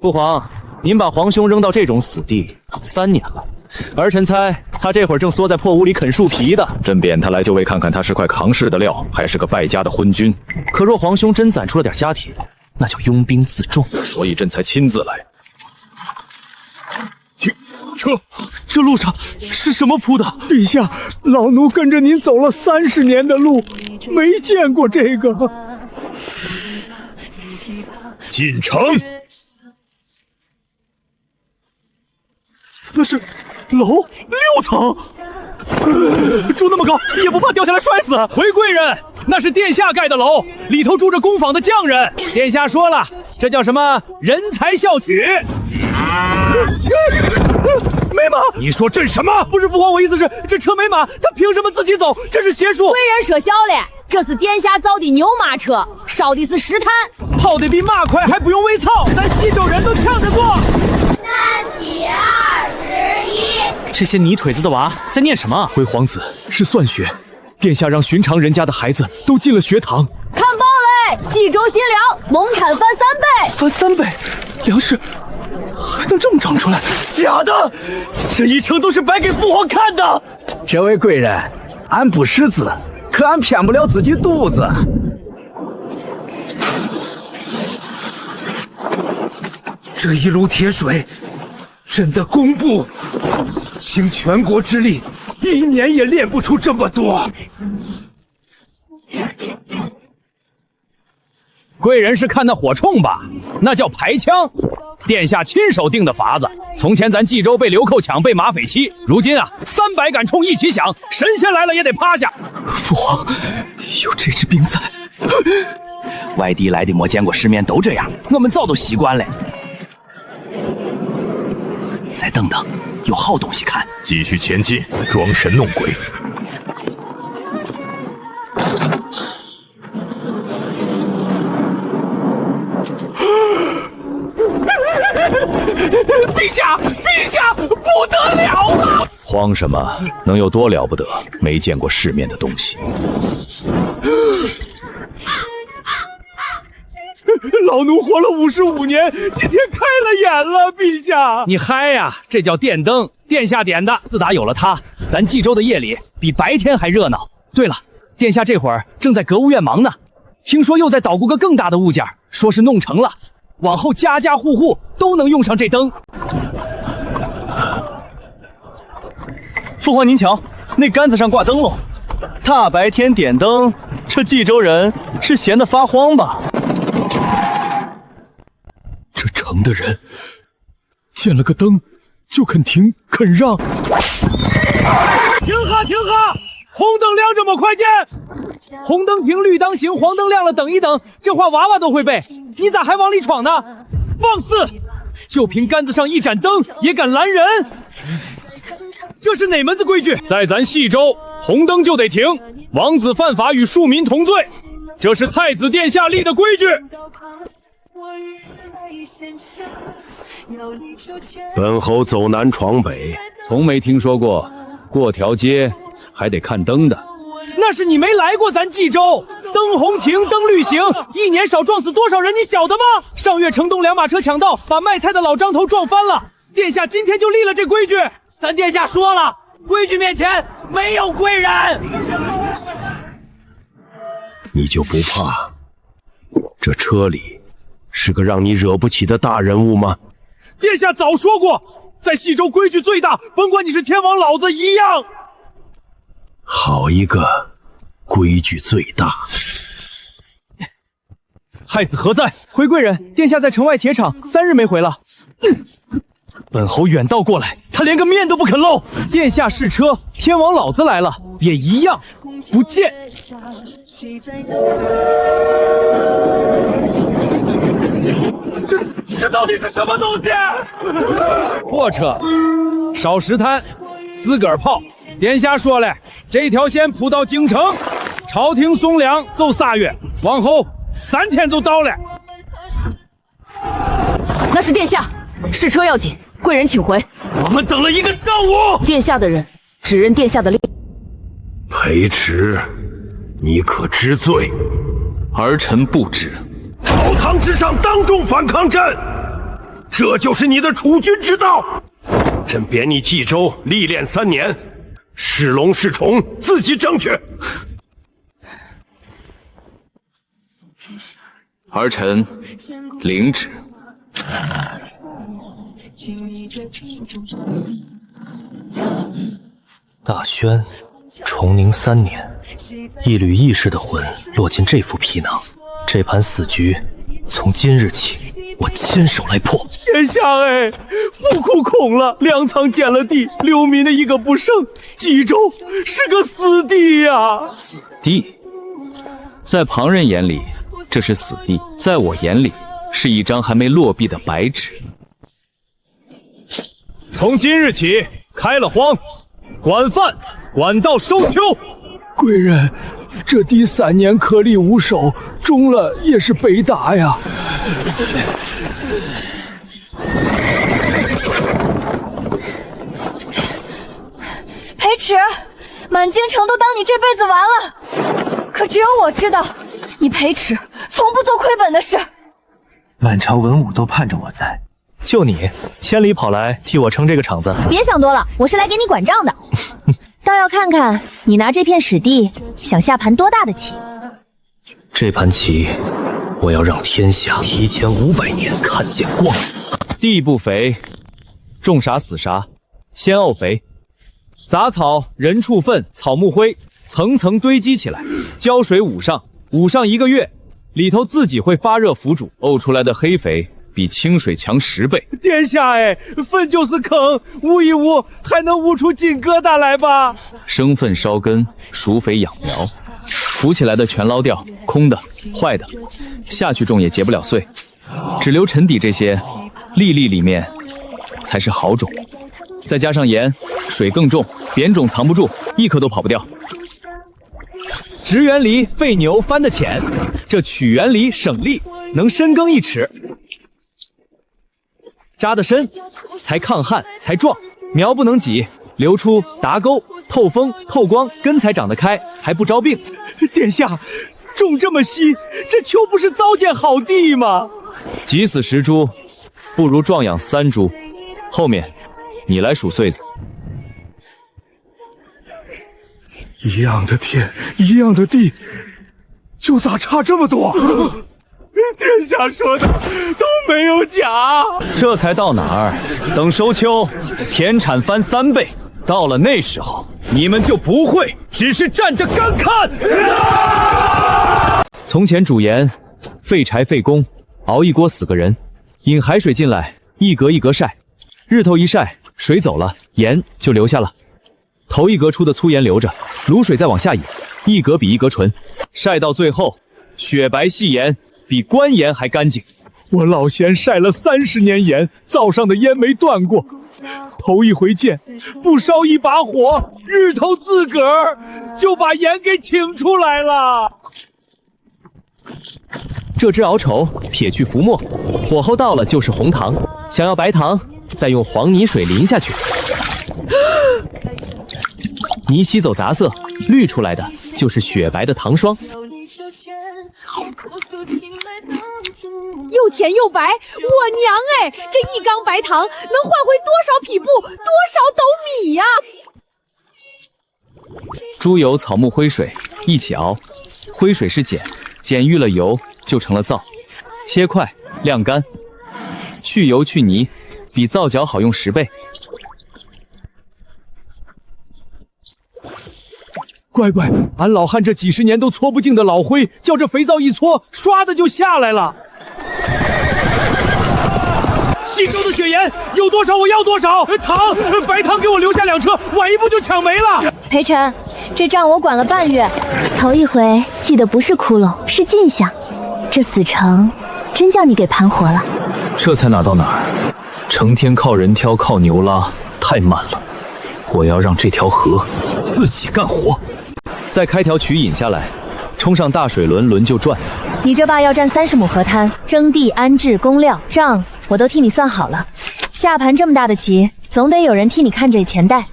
父皇，您把皇兄扔到这种死地3年了，儿臣猜他这会儿正缩在破屋里啃树皮的。朕贬他来就为看看他是块扛事的料，还是个败家的昏君。可若皇兄真攒出了点家底，那就拥兵自重。所以朕才亲自来。这路上是什么铺的？陛下，老奴跟着您走了30年的路，没见过这个。进城。那是楼6层，住那么高也不怕掉下来摔死？回贵人，那是殿下盖的楼，里头住着工坊的匠人。殿下说了，这叫什么人才校曲。没马！你说朕什么？不是父皇，我意思是这车没马，他凭什么自己走？这是邪术！贵人说笑了，这是殿下造的牛马车，烧的是石炭，跑得比马快，还不用喂草，咱西周人都抢着过。这些泥腿子的娃在念什么？回皇子是算学，殿下让寻常人家的孩子都进了学堂。看报嘞，冀州新粮亩产翻3倍，翻3倍，粮食还能这么长出来？假的！这一程都是白给父皇看的。这位贵人，俺不识字，可俺骗不了自己肚子。这一炉铁水，朕的工部倾全国之力，1年也炼不出这么多。贵人是看那火铳吧？那叫排枪，殿下亲手定的法子。从前咱冀州被流寇抢，被马匪欺，如今啊，300杆铳一起响，神仙来了也得趴下。父皇，有这支兵在。外地来的没见过世面都这样，我们早都习惯了。再等等，有好东西看。继续前进，装神弄鬼。陛下，陛下，不得了了！慌什么？能有多了不得？没见过世面的东西。老奴活了55年，今天开了眼了，陛下。你嗨呀，这叫电灯，殿下点的。自打有了它，咱冀州的夜里比白天还热闹。对了，殿下这会儿正在阁务院忙呢，听说又在捣鼓个更大的物件，说是弄成了，往后家家户户都能用上这灯。父皇您瞧，那杆子上挂灯笼，大白天点灯，这冀州人是闲得发慌吧？这城的人见了个灯就肯停肯让。停哈停哈！红灯亮着么？快见！红灯停，绿灯行，黄灯亮了等一等。这话娃娃都会背，你咋还往里闯呢？放肆！就凭杆子上一盏灯也敢拦人？这是哪门子规矩？在咱西周，红灯就得停，王子犯法与庶民同罪，这是太子殿下立的规矩。本侯走南闯北，从没听说过过条街还得看灯的。那是你没来过咱冀州，灯红停，灯绿行，一年少撞死多少人，你晓得吗？上月城东2马车抢道，把卖菜的老张头撞翻了。殿下今天就立了这规矩，咱殿下说了，规矩面前没有贵人。你就不怕这车里是个让你惹不起的大人物吗？殿下早说过，在西周规矩最大，甭管你是天王老子一样。好一个规矩最大！太子何在？回贵人，殿下在城外铁厂3日没回了。本侯远道过来，他连个面都不肯露。殿下试车，天王老子来了也一样不见。这到底是什么东西？货车、烧石炭、自个儿炮。殿下说了，这条线铺到京城，朝廷送粮走3月，往后3天就到了。那是殿下，试车要紧，贵人请回。我们等了1个上午。殿下的人只认殿下的令。裴迟，你可知罪？儿臣不知。朝堂之上当众反抗朕，这就是你的储君之道。朕贬你冀州历练3年，是龙是虫自己争取。儿臣领旨。大宣，崇宁3年，一缕意识的魂落进这副皮囊，这盘死局从今日起，我亲手来破。殿下哎，府库空了，粮仓减了地，流民的一个不剩，冀州是个死地呀！死地，在旁人眼里这是死地，在我眼里是一张还没落笔的白纸。从今日起，开了荒，管饭，管到收秋。贵人，这第3年颗粒无收，中了也是北打呀。裴迟，满京城都当你这辈子完了，可只有我知道，你裴迟从不做亏本的事。满朝文武都盼着我在，就你千里跑来替我撑这个场子。别想多了，我是来给你管账的。倒要看看你拿这片史地想下盘多大的棋。这盘棋，我要让天下提前500年看见光明。地不肥，种啥死啥，先沤肥。杂草、人畜粪、草木灰层层堆积起来，浇水捂上1个月，里头自己会发热腐煮，沤出来的黑肥比清水强10倍。殿下哎，粪就是坑，捂一捂还能捂出金疙瘩来吧？生粪烧根，熟肥养苗，浮起来的全捞掉，空的、坏的，下去种也结不了穗，只留沉底这些，粒粒里面才是好种。再加上盐，水更重，扁种藏不住，一颗都跑不掉。植园梨废牛翻得浅，这曲园梨省力，能深耕1尺。扎得深，才抗旱，才壮。苗不能挤，流出达沟，透风透光，根才长得开，还不招病。殿下，种这么稀，这秋不是糟践好地吗？急死10猪，不如壮养3猪。后面你来数穗子。一样的天，一样的地，就咋差这么多？殿下说的都没有假。这才到哪儿？等收秋，田产翻3倍，到了那时候，你们就不会只是站着干看。从前煮盐，废柴废工，熬一锅死个人，引海水进来，一格一格晒，日头一晒，水走了，盐就留下了。头一格出的粗盐留着，卤水再往下引，一格比一格纯，晒到最后，雪白细盐比官盐还干净。我老贤晒了30年盐，灶上的烟没断过。头一回见，不烧一把火，日头自个儿就把盐给请出来了。这汁熬稠，撇去浮沫，火候到了就是红糖。想要白糖，再用黄泥水淋下去。泥吸走杂色，滤出来的就是雪白的糖霜。又甜又白，我娘哎！这一缸白糖能换回多少匹布，多少斗米呀？猪油、草木灰水一起熬，灰水是碱，碱遇了油就成了皂。切块晾干，去油去泥，比皂角好用10倍。乖乖，俺老汉这几十年都搓不净的老灰，叫这肥皂一搓，唰的就下来了。信州的雪盐有多少我要多少，糖白糖给我留下2车，晚一步就抢没了。裴晨，这账我管了半月，头一回记得不是窟窿，是进项。这死城真叫你给盘活了。这才哪到哪儿？成天靠人挑靠牛拉，太慢了。我要让这条河自己干活。再开条渠引下来，冲上大水轮，轮就转。你这坝要占30亩河滩，征地、安置、工料账我都替你算好了。下盘这么大的棋，总得有人替你看这钱袋。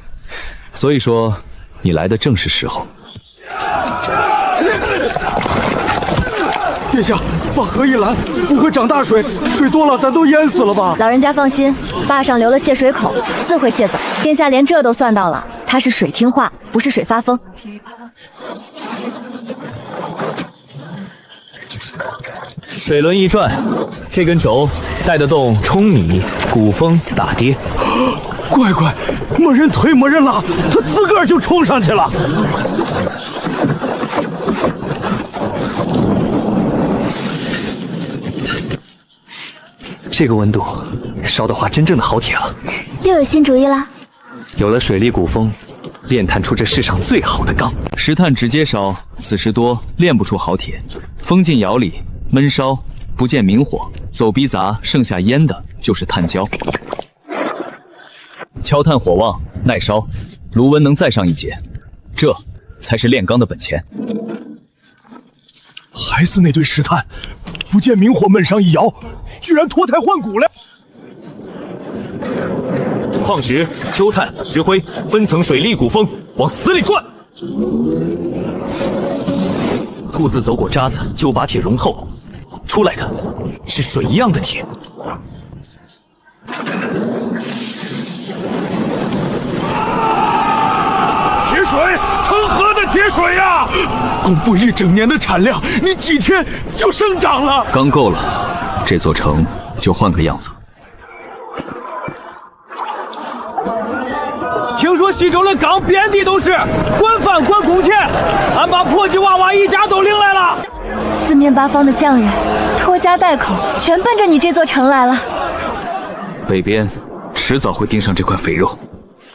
所以说，你来的正是时候。殿下，把河一拦，不会涨大水，水多了咱都淹死了吧？老人家放心，坝上留了泄水口，自会泄走。殿下连这都算到了，他是水听话，不是水发疯。水轮一转，这根轴带得动冲米、鼓风、打跌。乖乖，没人推没人拉，他自个儿就冲上去了。这个温度，烧得化真正的好铁了。又有新主意啦？有了水力鼓风，炼炭出这世上最好的钢。石炭直接烧，此时多炼不出好铁。风进窑里闷烧，不见明火，走逼杂，剩下烟的就是炭焦。敲炭火旺，耐烧，炉温能再上一截，这才是炼钢的本钱。还是那堆石炭，不见明火闷上一窑，居然脱胎换骨了。矿石、秋炭、石灰，分层水力鼓风，往死里灌。兔子走过渣子，就把铁融透，出来的是水一样的铁。铁水，成河的铁水呀！公布一整年的产量，你几天就生长了。刚够了，这座城就换个样子。听说西周的钢遍地都是，管饭管工钱，俺把破鸡娃娃一家都领来了。四面八方的匠人拖家带口，全奔着你这座城来了。北边迟早会盯上这块肥肉。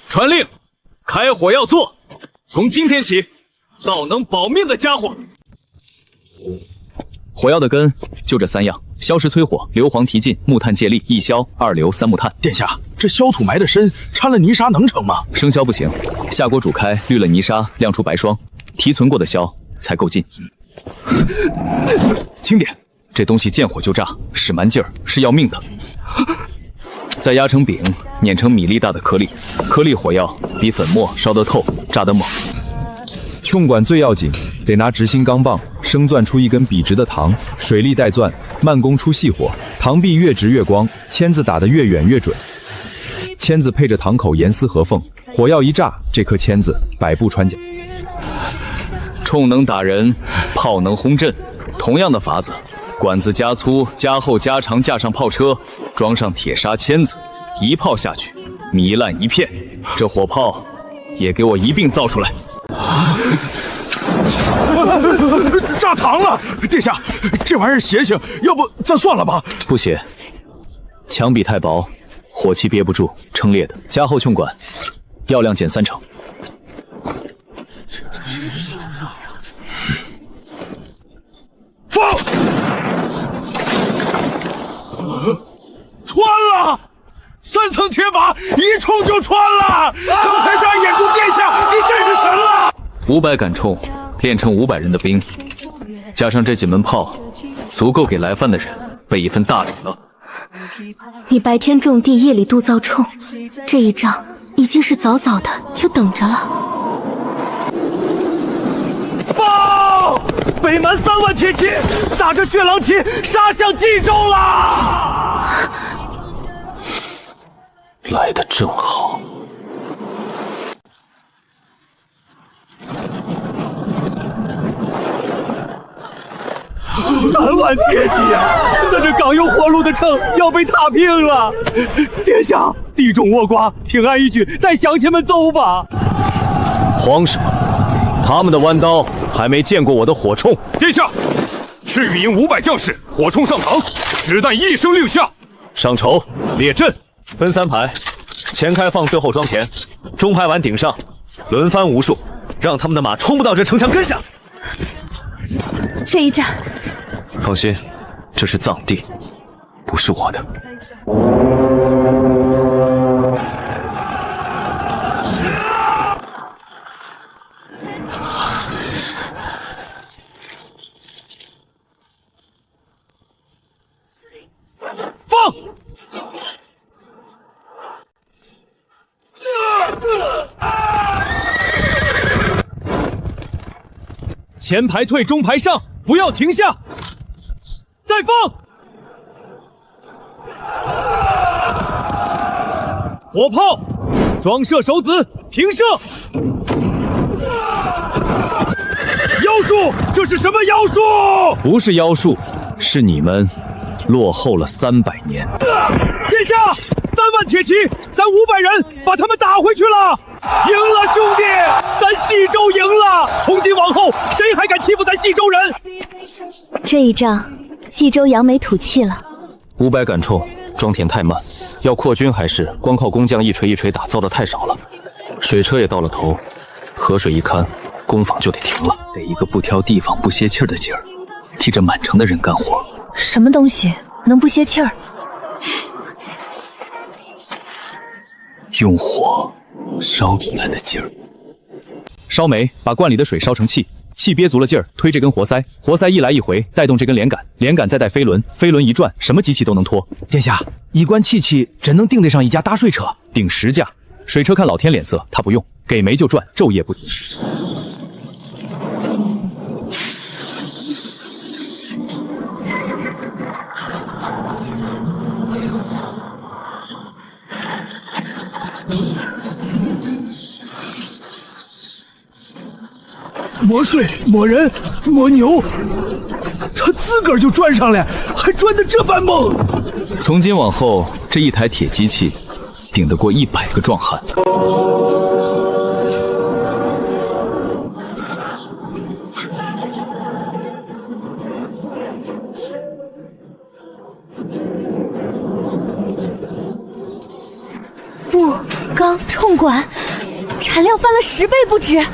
传令，开火要做，从今天起，造能保命的家伙。火药的根就这3样：消石催火、硫磺提劲、木炭借力、一消二硫三木炭。殿下，这焦土埋得深，掺了泥沙能成吗？生肖不行，下锅煮开，滤了泥沙，晾出白霜，提存过的硝才够劲。轻点，这东西见火就炸，使蛮劲儿是要命的。再压成饼，碾成米粒大的颗粒，颗粒火药比粉末烧得透，炸得猛。炕管最要紧，得拿直心钢棒生钻出一根笔直的膛，水力带钻，慢工出细火，膛壁越直越光，签子打得越远越准。签子配着膛口严丝合缝，火药一炸，这颗签子百步穿甲。铳能打人，炮能轰阵，同样的法子，管子加粗、加厚、加长，架上炮车，装上铁砂签子，一炮下去，糜烂一片。这火炮也给我一并造出来。炸膛了！殿下，这玩意儿邪性，要不咱算了吧？不邪，墙壁太薄，火气憋不住，撑裂的。加厚炕管，药量减30%。放！穿了！3层铁马一冲就穿了！刚才是俺眼珠殿下，你真是神了！500杆铳练成500人的兵，加上这几门炮，足够给来犯的人备一份大礼了。你白天种地，夜里度造铳，这一仗已经是早早的就等着了。报！北蛮3万铁骑打着血狼旗杀向冀州了！来得正好。3万铁骑啊！咱这刚有活路的城要被踏平了！殿下，地中我寡，听俺一句，带乡亲们走吧！慌什么？他们的弯刀还没见过我的火铳。殿下，赤羽营500将士，火铳上膛，子弹一声令下，上筹列阵，分3排，前开放，最后装填，中排完顶上，轮番无数，让他们的马冲不到这城墙根下。这一战，放心，这是藏地，不是我的。放！前排退，中排上，不要停下！放！火炮，装射手子，平射！妖术，这是什么妖术？不是妖术，是你们落后了300年。殿下，3万铁骑，咱500人把他们打回去了，赢了，兄弟，咱西周赢了！从今往后，谁还敢欺负咱西周人？这一仗，冀州扬眉吐气了。 500赶冲，装填太慢，要扩军还是光靠工匠一锤一锤打造的太少了。水车也到了头，河水一干，工坊就得停了。得一个不挑地方、不歇气儿的劲儿，替这满城的人干活。什么东西能不歇气儿？用火烧出来的劲儿。烧煤，把罐里的水烧成气。 气憋足了劲儿，推这根活塞，活塞一来一回，带动这根连杆，连杆再带飞轮，飞轮一转，什么机器都能拖。殿下，一罐气气怎能顶得上一架大水车？顶10架，水车看老天脸色，他不用，给煤就转，昼夜不停。磨水、磨人、磨牛，他自个儿就转上来，还转得这般猛。从今往后，这一台铁机器顶得过100个壮汉。布、钢、冲管，产量翻了10倍不止。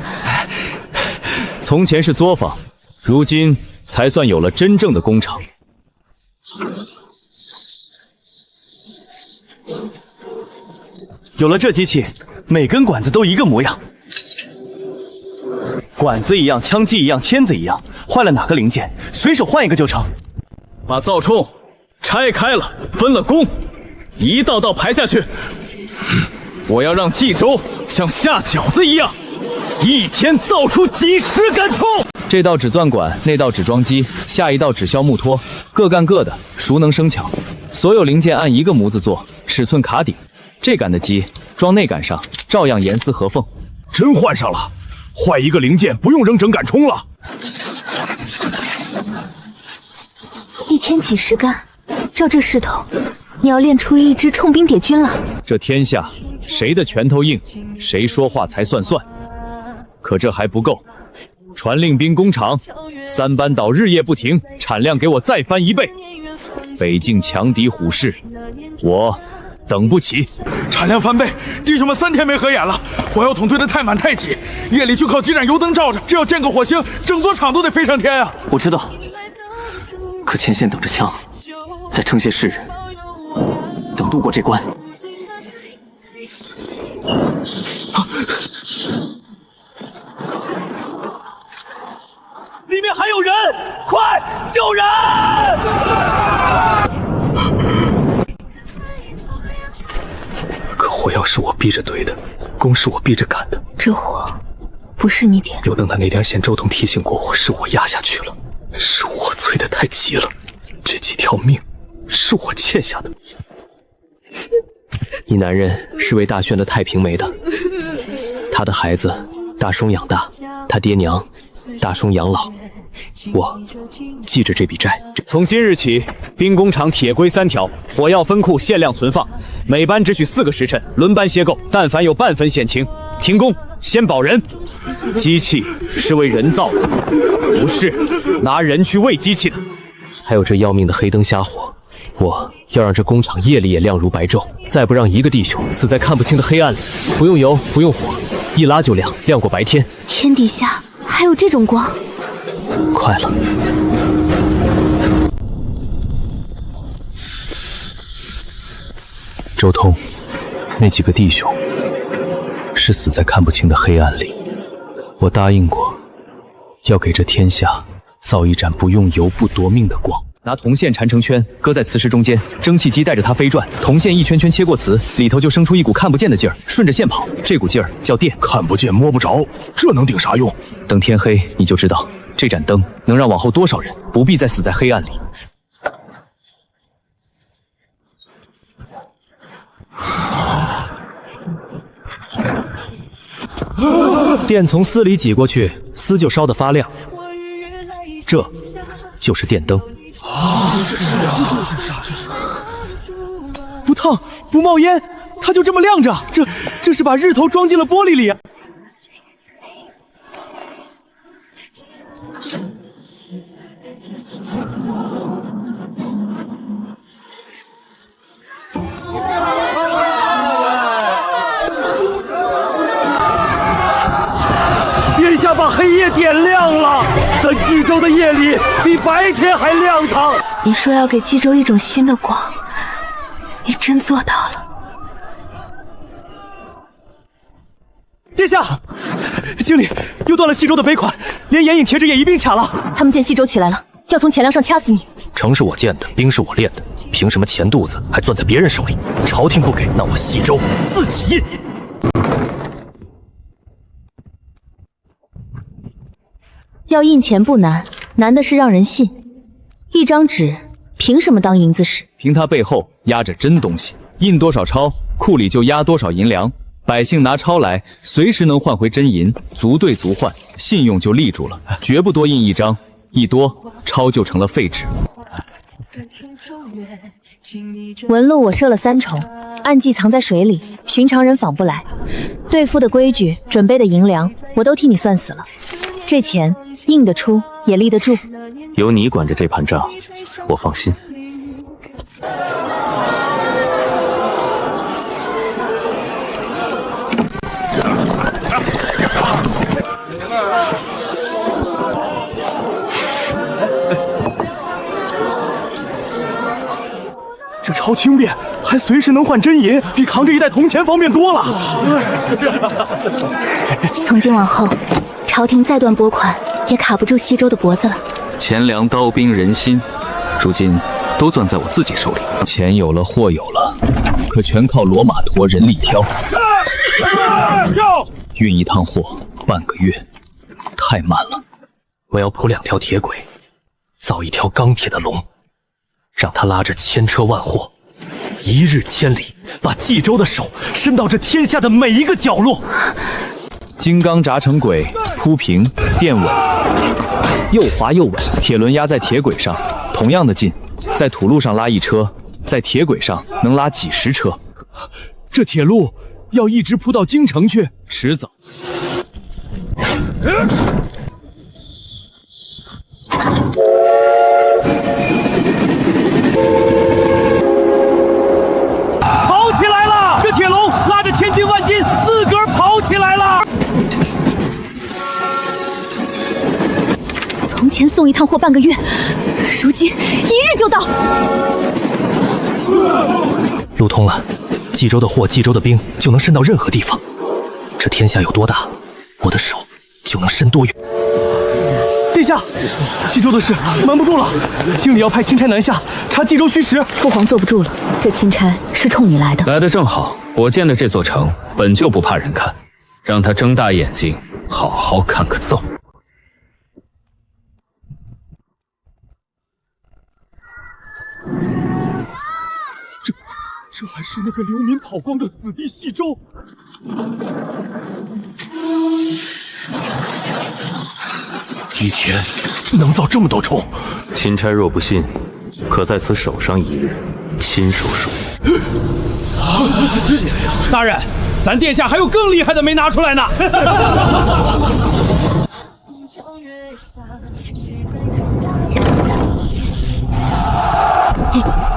从前是作坊，如今才算有了真正的工厂。有了这机器，每根管子都一个模样，管子一样，枪机一样，签子一样，坏了哪个零件，随手换一个就成。把灶冲拆开了，分了工，一道道排下去。我要让冀州像下饺子一样。 一天造出几10杆冲，这道只钻管，那道只装机，下一道只削木托，各干各的，熟能生巧。所有零件按一个模子做，尺寸卡底。这杆的机装那杆上，照样严丝合缝。真换上了，坏一个零件不用扔整杆冲了。一天几10杆，照这势头，你要练出一支冲兵谍军了。这天下谁的拳头硬，谁说话才算算。 可这还不够，传令兵工厂，3班倒日夜不停，产量给我再翻1倍。北境强敌虎视，我等不起。产量翻倍，弟兄们3天没合眼了，火药桶堆得太满太挤，夜里就靠几盏油灯照着，这要见个火星，整座厂都得飞上天啊！我知道，可前线等着枪，再撑些时日，等渡过这关。里面还有人，快救人！可火药是我逼着堆的，工是我逼着赶的。这火不是你点的，又等他那点线，周通提醒过我，是我压下去了，是我催得太急了。这几条命是我欠下的。一男人是为大宣的太平没的，他的孩子大松养大，他爹娘大松养老。 我记着这笔债。从今日起，兵工厂铁规3条，火药分库限量存放，每班只许4个时辰，轮班歇够。但凡有半分险情，停工，先保人。机器是为人造的，不是拿人去喂机器的。还有这要命的黑灯瞎火，我要让这工厂夜里也亮如白昼，再不让一个弟兄死在看不清的黑暗里。不用油，不用火，一拉就亮，亮过白天。天底下还有这种光？ 快了，周通，那几个弟兄是死在看不清的黑暗里。我答应过，要给这天下造一盏不用油、不夺命的光。拿铜线缠成圈，搁在磁石中间，蒸汽机带着它飞转，铜线一圈圈切过磁，里头就生出一股看不见的劲儿，顺着线跑，这股劲儿叫电。看不见摸不着，这能顶啥用？等天黑，你就知道这盏灯能让往后多少人不必再死在黑暗里。电从丝里挤过去，丝就烧得发亮，这就是电灯。不烫不冒烟，它就这么亮着。这是把日头装进了玻璃里啊！殿下把黑夜点亮了，在冀州的夜里比白天还亮堂。你说要给冀州一种新的光，你真做到了。殿下，经理又断了西周的尾款，连眼影铁指也一并卡了。他们见西周起来了，要从钱粮上掐死你。城是我建的，兵是我练的，凭什么钱肚子还攥在别人手里？朝廷不给，那我西周自己印。要印钱不难，难的是让人信。一张纸凭什么当银子使？凭它背后压着真东西，印多少钞，库里就压多少银两。百姓拿钞来，随时能换回真银，足兑足换，信用就立住了，绝不多印一张，一多钞就成了废纸。纹路我设了3重，暗记藏在水里，寻常人访不来。对付的规矩，准备的银两，我都替你算死了。这钱印得出，也立得住。有你管着这盘账，我放心。这钞轻便，还随时能换真银，比扛着一袋铜钱方便多了。从今往后，朝廷再断拨款，也卡不住西周的脖子了。钱粮、刀兵、人心，如今都攥在我自己手里。钱有了，货有了，可全靠骡马驮，人力挑。运一趟货半个月，太慢了。我要铺2条铁轨，造一条钢铁的龙，让他拉着千车万货，一日千里，把冀州的手伸到这天下的每一个角落。金刚扎成轨，铺平垫稳，又滑又稳。铁轮压在铁轨上，同样的劲，在土路上拉一车，在铁轨上能拉几10车。这铁路要一直铺到京城去，迟早。跑起来了！这铁笼拉着千斤万斤，自个儿跑起来了。从前送一趟货半个月，如今1日就到。路通了，冀州的货，冀州的兵就能伸到任何地方。这天下有多大，我的手就能伸多远。殿下，冀州的事瞒不住了，经理要派钦差南下查冀州虚实。父皇坐不住了，这钦差是冲你来的。来得正好，我建的这座城本就不怕人看，让他睁大眼睛，好好看个揍。这还是那个流民跑光的死地西周。一天能造这么多虫？钦差若不信，可在此守上1日，亲手数。大人，咱殿下还有更厉害的没拿出来呢。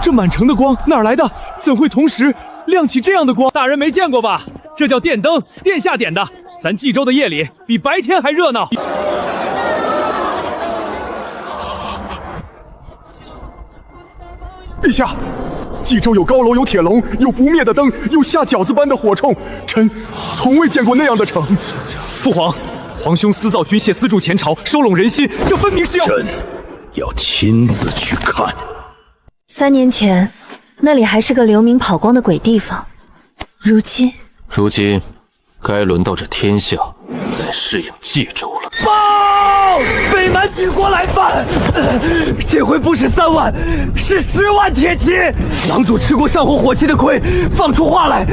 这满城的光哪儿来的？怎会同时亮起这样的光？大人没见过吧？这叫电灯，殿下点的。咱冀州的夜里比白天还热闹。陛下，冀州有高楼，有铁笼，有不灭的灯，有下饺子般的火铳，臣从未见过那样的城。父皇，皇兄私造军械，私铸前朝，收拢人心，这分明是要……朕要亲自去看。 3年前，那里还是个流民跑光的鬼地方，如今该轮到这天下来适应冀州了。报！北蛮敢举国来犯。这回不是3万，是10万铁骑。狼主吃过上火火器的亏，放出话来，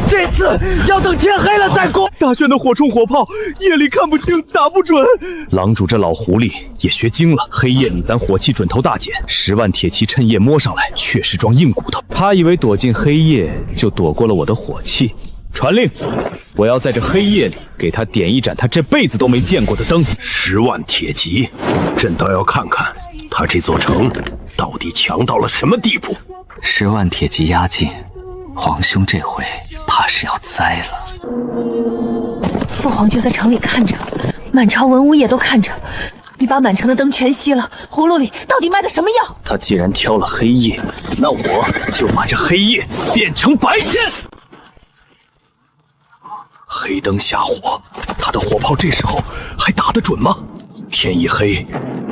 这次要等天黑了再攻。大轩的火铳火炮，夜里看不清，打不准。狼主这老狐狸也学精了，黑夜里咱火器准头大减，10万铁骑趁夜摸上来，确实装硬骨头。他以为躲进黑夜就躲过了我的火器。传令，我要在这黑夜里给他点一盏他这辈子都没见过的灯。10万铁骑，朕倒要看看他这座城到底强到了什么地步。10万铁骑压境，皇兄这回怕是要栽了。父皇就在城里看着，满朝文武也都看着。你把满城的灯全熄了，葫芦里到底卖的什么药？他既然挑了黑夜，那我就把这黑夜变成白天。黑灯瞎火，他的火炮这时候还打得准吗？天一黑，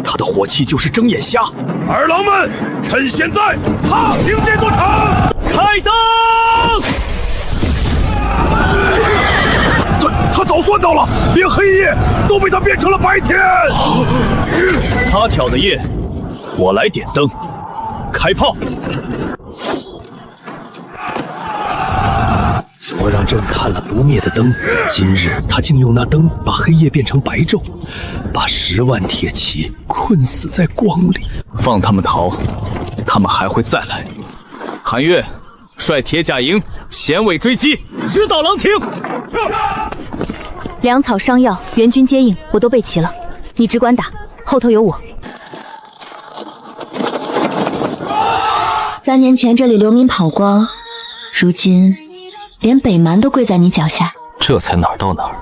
他的火器就是睁眼瞎。儿郎们，趁现在踏平这座城，开灯！他早算到了，连黑夜都被他变成了白天。他挑的夜，我来点灯，开炮。昨让朕看了不灭的灯，今日他竟用那灯把黑夜变成白昼，把10万铁骑困死在光里。放他们逃，他们还会再来。韩岳，率铁甲营衔尾追击，直捣狼亭。粮草、伤药、援军接应，我都备齐了，你只管打，后头有我。3年前这里流民跑光，如今连北蛮都跪在你脚下。这才哪儿到哪儿，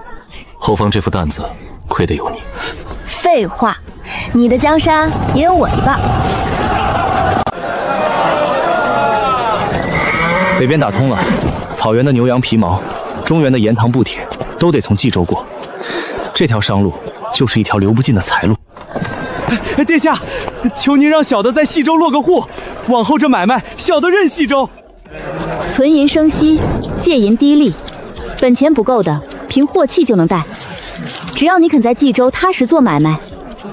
后方这副担子亏得有你。废话，你的江山也有我一半。北边打通了，草原的牛羊皮毛，中原的盐糖布铁，都得从冀州过。这条商路就是一条流不尽的财路。殿下，求您让小的在西州落个户，往后这买卖小的任西州。存银生息，借银低利，本钱不够的，凭货气就能贷。只要你肯在冀州踏实做买卖，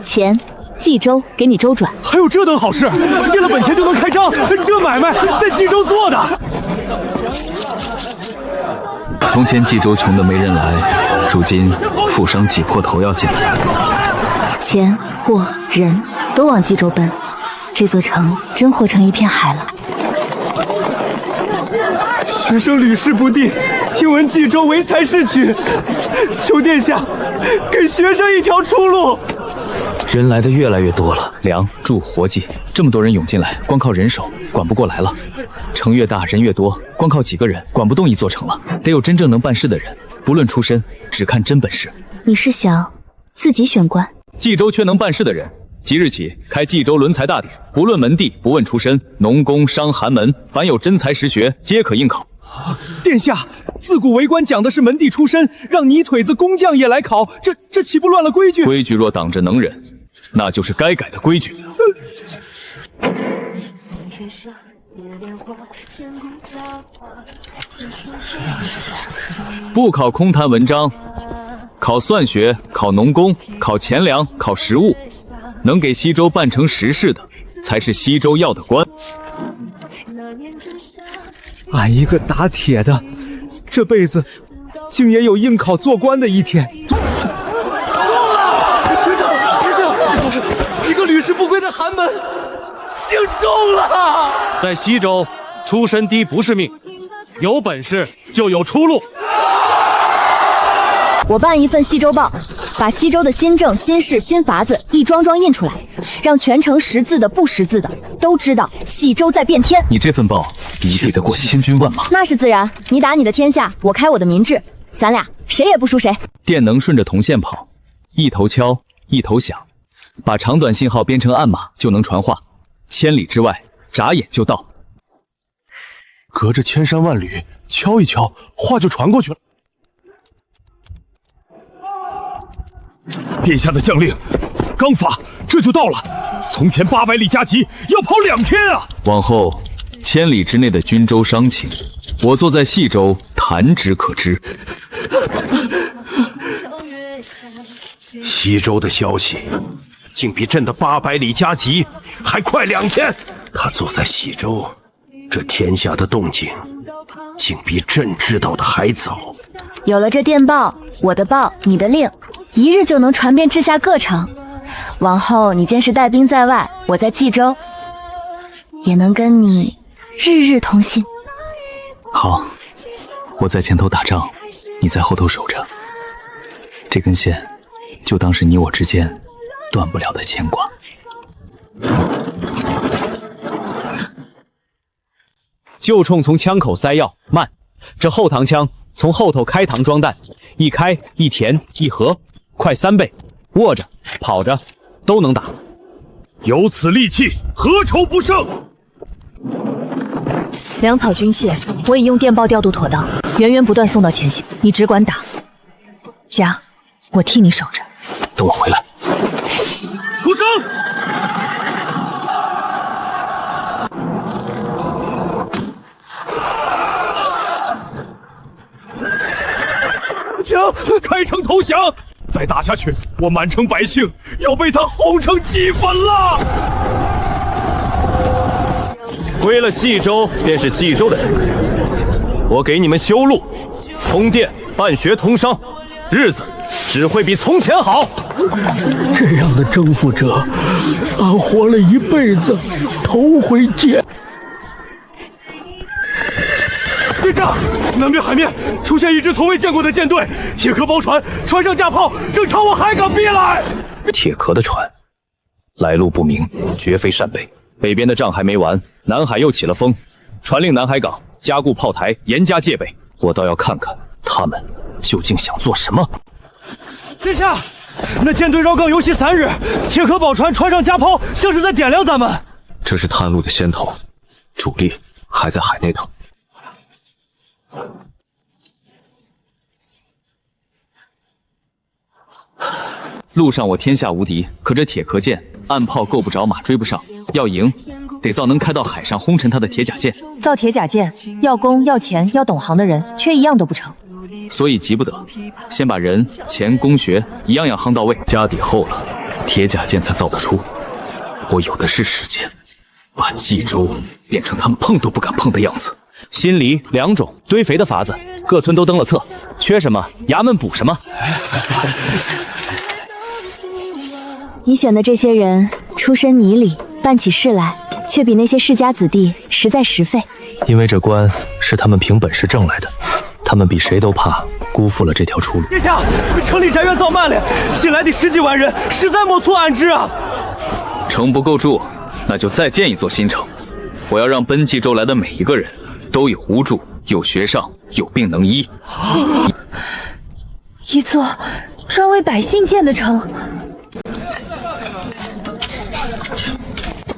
钱冀州给你周转。还有这等好事，借了本钱就能开张，这买卖在冀州做的。从前冀州穷得没人来，如今富商挤破头要进来，钱货人都往冀州奔，这座城真活成一片海了。学生屡试不第，听闻冀州唯才是举，求殿下给学生一条出路。人来的越来越多了，粮住活计，这么多人涌进来，光靠人手管不过来了。城越大人越多，光靠几个人管不动一座城了，得有真正能办事的人，不论出身，只看真本事。你是想自己选官？冀州缺能办事的人，即日起开冀州轮才大典，不论门第，不问出身，农工商寒门，凡有真才实学，皆可应考。殿下，自古为官讲的是门第出身，让泥腿子工匠也来考，这岂不乱了规矩？规矩若挡着能人，那就是该改的规矩。不考空谈文章，考算学，考农工，考钱粮，考实务，能给西周办成实事的，才是西周要的官。俺一个打铁的，这辈子竟也有应考做官的一天。中了！学长，一个屡试不归的寒门，竟中了！在西周，出身低不是命，有本事就有出路。我办一份西周报，把西周的新政、新事、新法子一桩桩印出来，让全城识字的、不识字的都知道西周在变天。你这份报一定得过千军万马。那是自然，你打你的天下，我开我的民治，咱俩谁也不输谁。电能顺着铜线跑，一头敲，一头响，把长短信号编成暗码就能传话，千里之外，眨眼就到。隔着千山万旅，敲一敲，话就传过去了。殿下的将令，刚发，这就到了。从前800里加急，要跑2天啊！往后千里之内的军州商情，我坐在西州弹指可知。西周的消息竟比朕的800里加急还快2天。他坐在西周，这天下的动静，竟比朕知道的还早。有了这电报，我的报，你的令，一日就能传遍治下各城。往后你监视带兵在外，我在冀州，也能跟你日日通信。好，我在前头打仗，你在后头守着。这根线，就当是你我之间断不了的牵挂。就冲从枪口塞药，慢，这后膛枪从后头开膛装弹，一开一填一合，快3倍，握着跑着都能打。有此利器，何愁不胜？粮草军械，我已用电报调度妥当，源源不断送到前线，你只管打。家，我替你守着。等我回来。出声！将开城投降！再打下去，我满城百姓要被他轰成齑粉了！归了冀州，便是冀州的人。我给你们修路、通电、办学、通商，日子只会比从前好。这样的征服者，俺活了一辈子，头回见。队长，南边海面出现一支从未见过的舰队，铁壳包船，船上架炮，正朝我海港逼来。铁壳的船，来路不明，绝非扇贝。北边的仗还没完，南海又起了风，传令南海港加固炮台，严加戒备。我倒要看看他们究竟想做什么。殿下，那舰队绕港游戏3日，铁壳宝船船上加炮，像是在点亮咱们。这是探路的先头，主力还在海内等。路上我天下无敌，可这铁壳舰岸炮够不着，马追不上。要赢，得造能开到海上轰沉他的铁甲舰。造铁甲舰，要工要钱要懂行的人，缺一样都不成。所以急不得，先把人、钱、工学一样样夯到位，家底厚了，铁甲舰才造得出。我有的是时间，把冀州变成他们碰都不敢碰的样子。新梨、良种堆肥的法子，各村都登了册，缺什么衙门补什么。你选的这些人出身泥里，办起事来却比那些世家子弟实在实费。因为这官是他们凭本事挣来的，他们比谁都怕辜负了这条出路。殿下，城里宅院造慢了，新来的10几万人，实在莫措安置啊！城不够住，那就再建一座新城。我要让奔冀州来的每一个人都有屋住，有学上，有病能医。一座专为百姓建的城。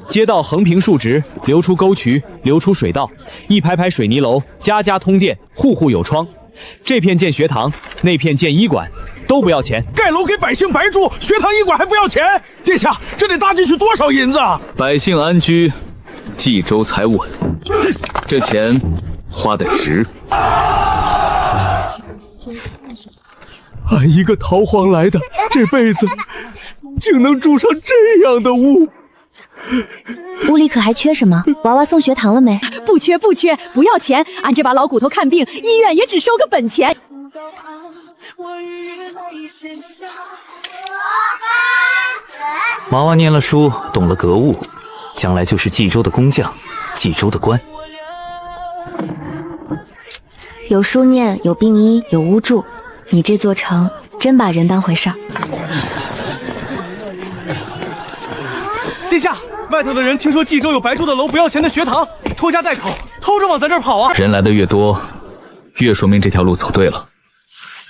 街道横平竖直，流出沟渠，流出水道，一排排水泥楼，家家通电，户户有窗。这片建学堂，那片建医馆，都不要钱。盖楼给百姓白住，学堂医馆还不要钱？殿下，这得搭进去多少银子啊？百姓安居，冀州才稳。这钱花得值。俺一个逃荒来的，这辈子竟能住上这样的屋。屋里可还缺什么？娃娃送学堂了没？不缺不缺，不要钱。俺这把老骨头看病，医院也只收个本钱。娃娃念了书，懂了格物，将来就是冀州的工匠，冀州的官。有书念，有病医，有屋住，你这座城真把人当回事儿。殿下，外头的人听说冀州有白住的楼，不要钱的学堂，拖家带口，偷着往咱这儿跑啊！人来的越多，越说明这条路走对了。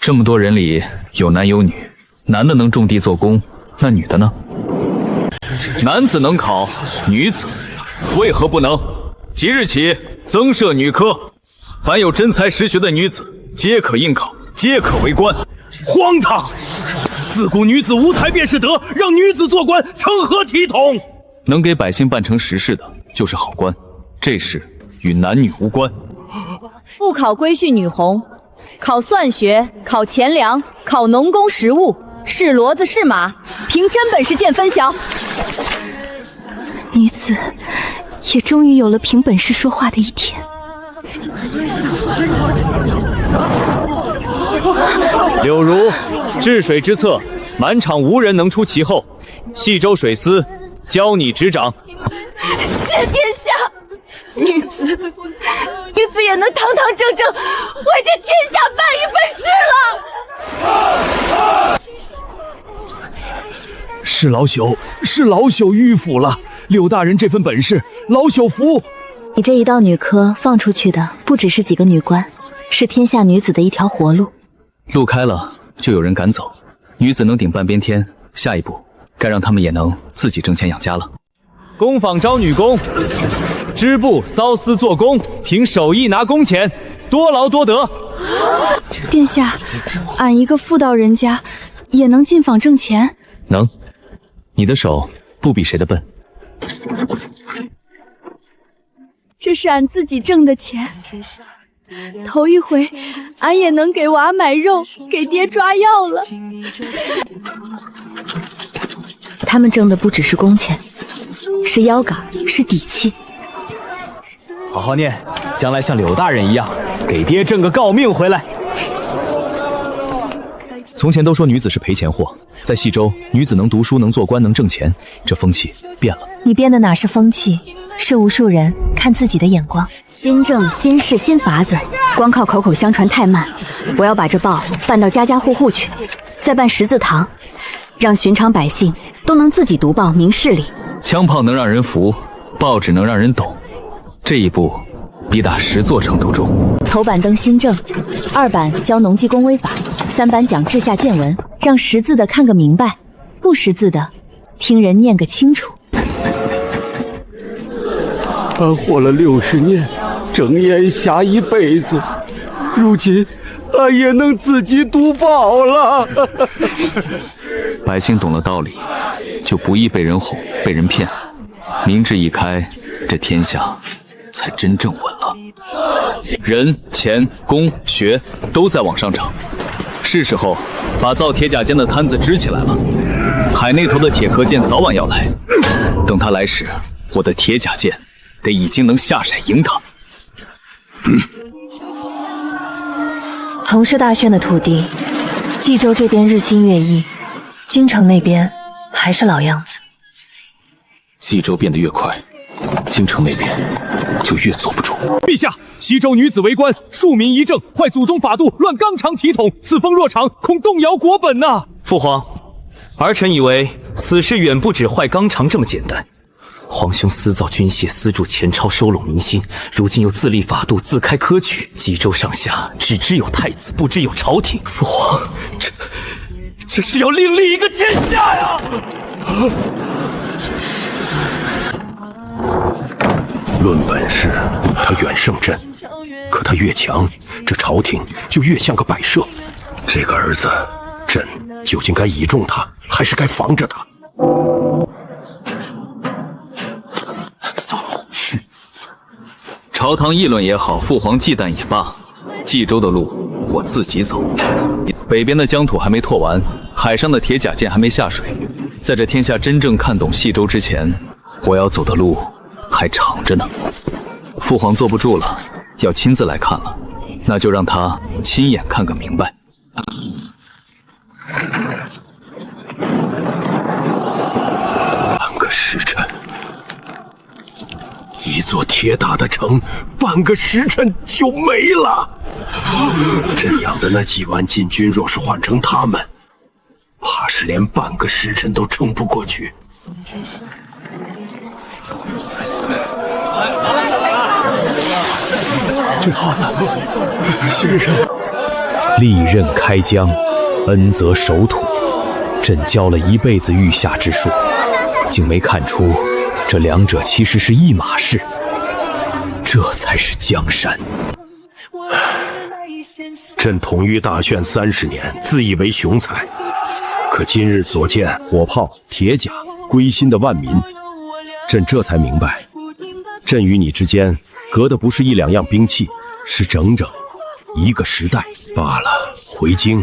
这么多人里有男有女，男的能种地做工，那女的呢？男子能考，女子为何不能？即日起增设女科，凡有真才实学的女子，皆可应考，皆可为官。荒唐！自古女子无才便是德，让女子做官，成何体统？能给百姓办成实事的，就是好官。这事与男女无关。不考规训女红，考算学，考钱粮，考农工实务，是骡子是马，凭真本事见分晓。女子也终于有了凭本事说话的一天。柳如，治水之策，满场无人能出其后。西州水司交你执掌。谢殿下，女子也能堂堂正正为这天下办一份事了。是老朽迂腐了。柳大人这份本事，老朽服。你这一道女科放出去的不只是几个女官，是天下女子的一条活路。路开了，就有人赶走。女子能顶半边天，下一步该让她们也能自己挣钱养家了。工坊招女工，织布缫丝做工，凭手艺拿工钱，多劳多得。殿下，俺一个妇道人家，也能进坊挣钱？能，你的手不比谁的笨。这是俺自己挣的钱，头一回，俺也能给娃买肉，给爹抓药了。他们挣的不只是工钱，是腰杆，是底气。好好念，将来像柳大人一样，给爹挣个诰命回来。从前都说女子是赔钱货，在西周，女子能读书，能做官，能挣钱，这风气变了。你编的哪是风气，是无数人看自己的眼光。新政、新事、新法子，光靠口口相传太慢。我要把这报办到家家户户去，再办识字堂，让寻常百姓都能自己读报明事理。枪炮能让人服，报纸能让人懂，这一步比打10座城都重。头版登新政，2版教农技工微法，3版讲治下见闻，让识字的看个明白，不识字的听人念个清楚。俺活了60年，睁眼瞎一辈子，如今俺也能自己读报了。百姓懂了道理，就不易被人哄，被人骗。民智一开，这天下才真正稳了。人、钱、工、学都在往上涨，是时候把造铁甲舰的摊子支起来了。海那头的铁壳舰早晚要来，等他来时，我的铁甲舰得已经能下水迎他。同是大宣的土地，冀州这边日新月异，京城那边还是老样子。冀州变得越快，京城那边就越坐不住。陛下，西周女子为官，庶民议政，坏祖宗法度，乱纲常体统，此风若长，恐动摇国本呐！父皇，儿臣以为此事远不止坏纲常这么简单。皇兄私造军械，私铸钱钞，收拢民心，如今又自立法度，自开科举，冀州上下只知有太子，不知有朝廷。父皇，这是要另立一个天下呀！论本事，他远胜朕，可他越强，这朝廷就越像个摆设。这个儿子，朕究竟该倚重他，还是该防着他？朝堂议论也好，父皇忌惮也罢，冀州的路我自己走。北边的疆土还没拓完，海上的铁甲舰还没下水，在这天下真正看懂西周之前，我要走的路还长着呢。父皇坐不住了，要亲自来看了，那就让他亲眼看个明白。半个时辰，一座铁打的城，半个时辰就没了。这样的那几万禁军，若是换成他们，怕是连半个时辰都撑不过去。先生，利刃开疆，恩泽守土，朕教了一辈子御下之术，竟没看出这两者其实是一码事。这才是江山。朕统御大宣30年，自以为雄才，可今日所见，火炮、铁甲、归心的万民，朕这才明白，朕与你之间隔的不是1-2样兵器，是整整一个时代罢了。回京，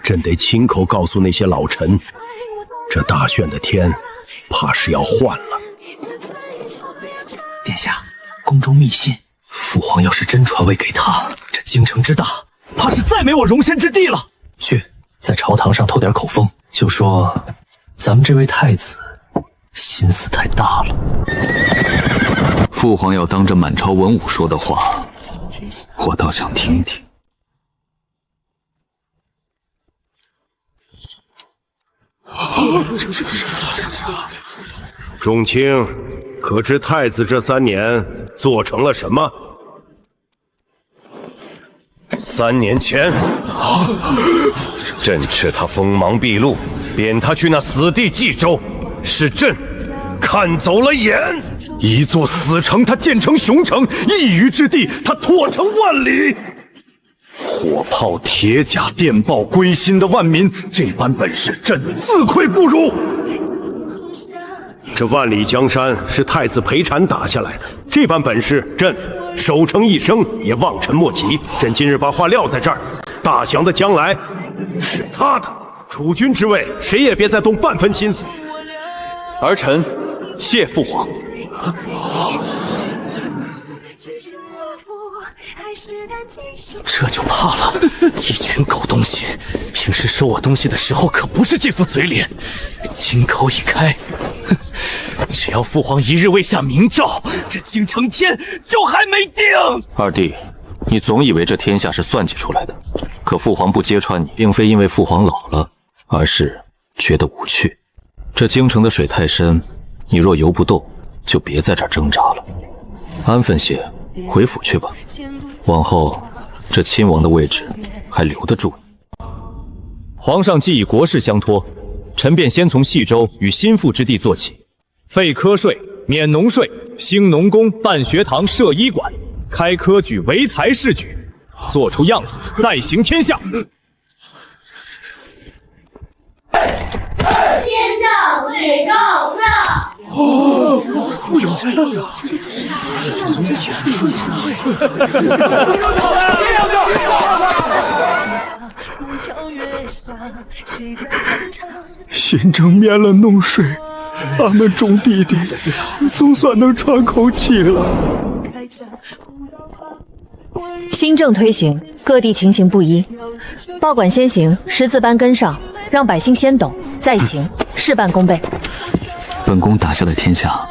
朕得亲口告诉那些老臣，这大选的天，怕是要换了。殿下，宫中密信，父皇要是真传位给他，这京城之大，怕是再没我容身之地了。去，在朝堂上透点口风，就说咱们这位太子心思太大了。父皇要当着满朝文武说的话，我倒想听听。众卿，可知太子这3年做成了什么？3年前，朕斥他锋芒毕露，贬他去那死地冀州，是朕看走了眼。一座死城，他建成雄城；一隅之地，他拓成万里。火炮、铁甲、电报归心的万民，这般本事，朕自愧不如。这万里江山是太子裴禅打下来的，这般本事，朕守城一生也望尘莫及。朕今日把话撂在这儿，大祥的将来是他的，储君之位，谁也别再动半分心思。儿臣谢父皇。这就怕了，一群狗东西！平时收我东西的时候可不是这副嘴脸，金口一开，只要父皇一日未下明诏，这京城天就还没定。二弟，你总以为这天下是算计出来的，可父皇不揭穿你，并非因为父皇老了，而是觉得无趣。这京城的水太深，你若游不动，就别在这儿挣扎了，安分些，回府去吧。往后，这亲王的位置还留得住你。皇上既以国事相托，臣便先从细州与心腹之地做起，废科税，免农税，兴农工，办学堂，设医馆，开科举，唯才是举，做出样子，再行天下。先正最重要。不有这样啊！从之前顺起新政免了农税，俺们种地的总算能喘口气了。新政推行，各地情形不一，报管先行，识字班跟上，让百姓先懂，再行，事半功倍。本宫打下的天下，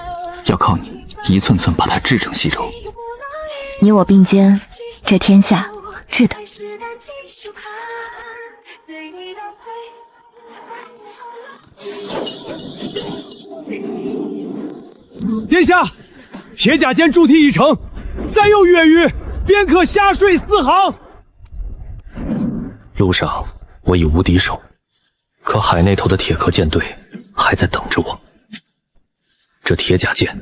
要靠你一寸寸把它治成西周。你我并肩，这天下治的。殿下，铁甲舰筑堤已成，再有月余，便可下水4行。路上我已无敌手，可海那头的铁壳舰队还在等着我。这铁甲舰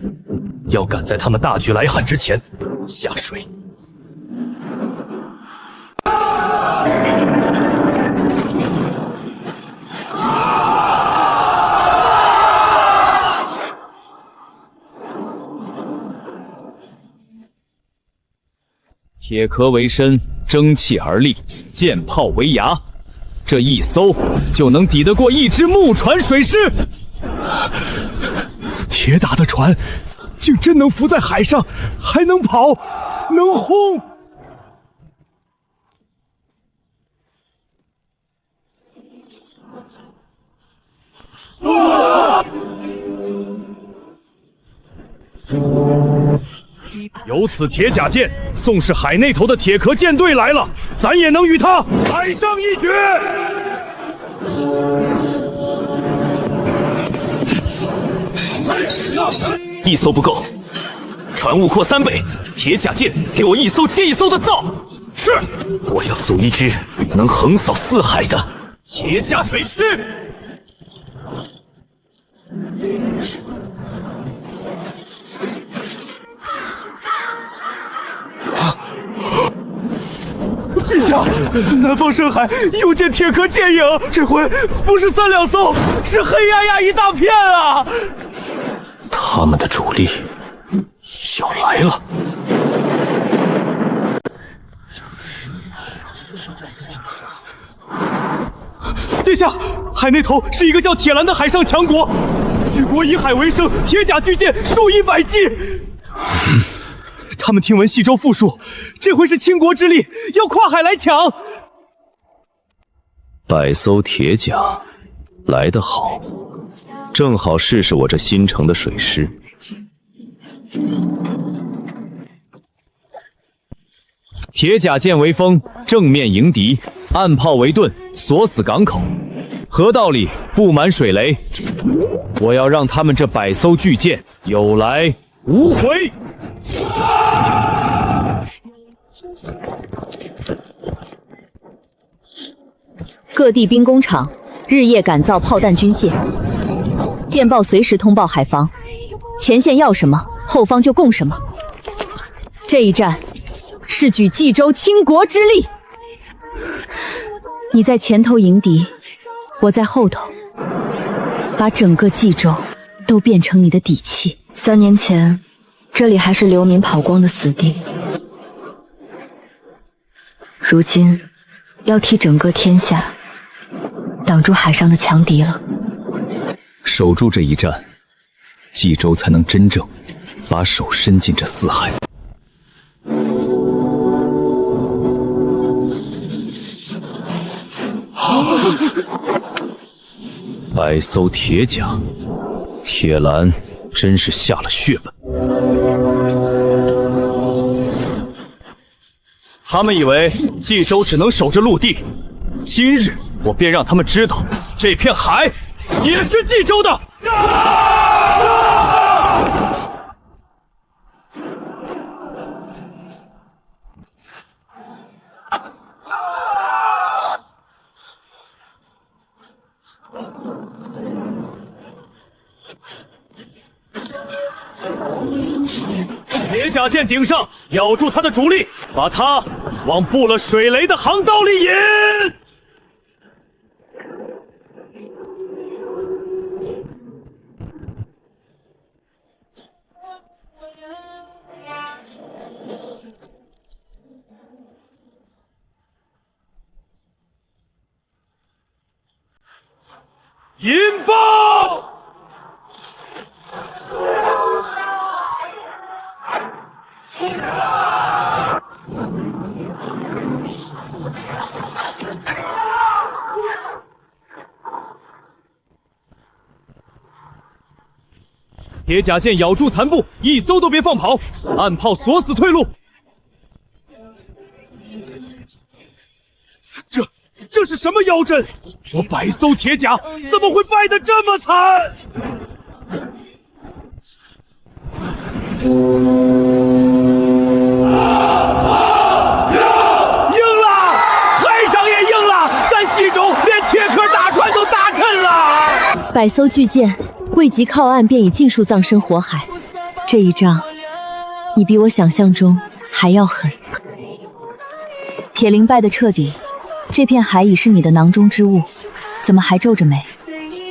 要赶在他们大举来汉之前下水。铁壳为身，蒸汽而立，舰炮为牙，这一艘就能抵得过一只木船水师。铁打的船，竟真能浮在海上，还能跑，能轰。有此铁甲舰，纵是海那头的铁壳舰队来了，咱也能与他海上一决。一艘不够，船务扩3倍，铁甲舰给我一艘接一艘的造。是，我要组一支能横扫4海的铁甲水师。陛下，南方深海又见铁壳舰影，这回不是3、2艘，是黑压压一大片啊！他们的主力要来了。下，海那头是一个叫铁兰的海上强国，举国以海为生，铁甲巨舰数以百计。他们听闻西周富庶，这回是倾国之力，要跨海来抢。百艘铁甲，来得好，正好试试我这新城的水师。铁甲舰为锋，正面迎敌；岸炮为盾，锁死港口。河道里布满水雷，我要让他们这百艘巨舰有来无回。各地兵工厂日夜赶造炮弹军械，电报随时通报海防，前线要什么，后方就供什么。这一战是举冀州倾国之力，你在前头迎敌，我在后头，把整个冀州都变成你的底气。3年前，这里还是流民跑光的死地，如今要替整个天下挡住海上的强敌了。守住这一战，冀州才能真正把手伸进这四海。百艘铁甲，铁兰真是下了血本。他们以为冀州只能守着陆地，今日我便让他们知道，这片海也是冀州的。铁甲舰顶上，咬住他的主力，把他往布了水雷的航道里引。引爆！铁甲舰咬住残部，一艘都别放跑，岸炮锁死退路。这是什么妖阵？我百艘铁甲怎么会败得这么惨？硬了，海上也硬了，咱西周连铁壳大船都打沉了。百艘巨舰未及靠岸，便已尽数葬身火海。这一仗，你比我想象中还要狠。铁林败得彻底，这片海已是你的囊中之物，怎么还皱着眉？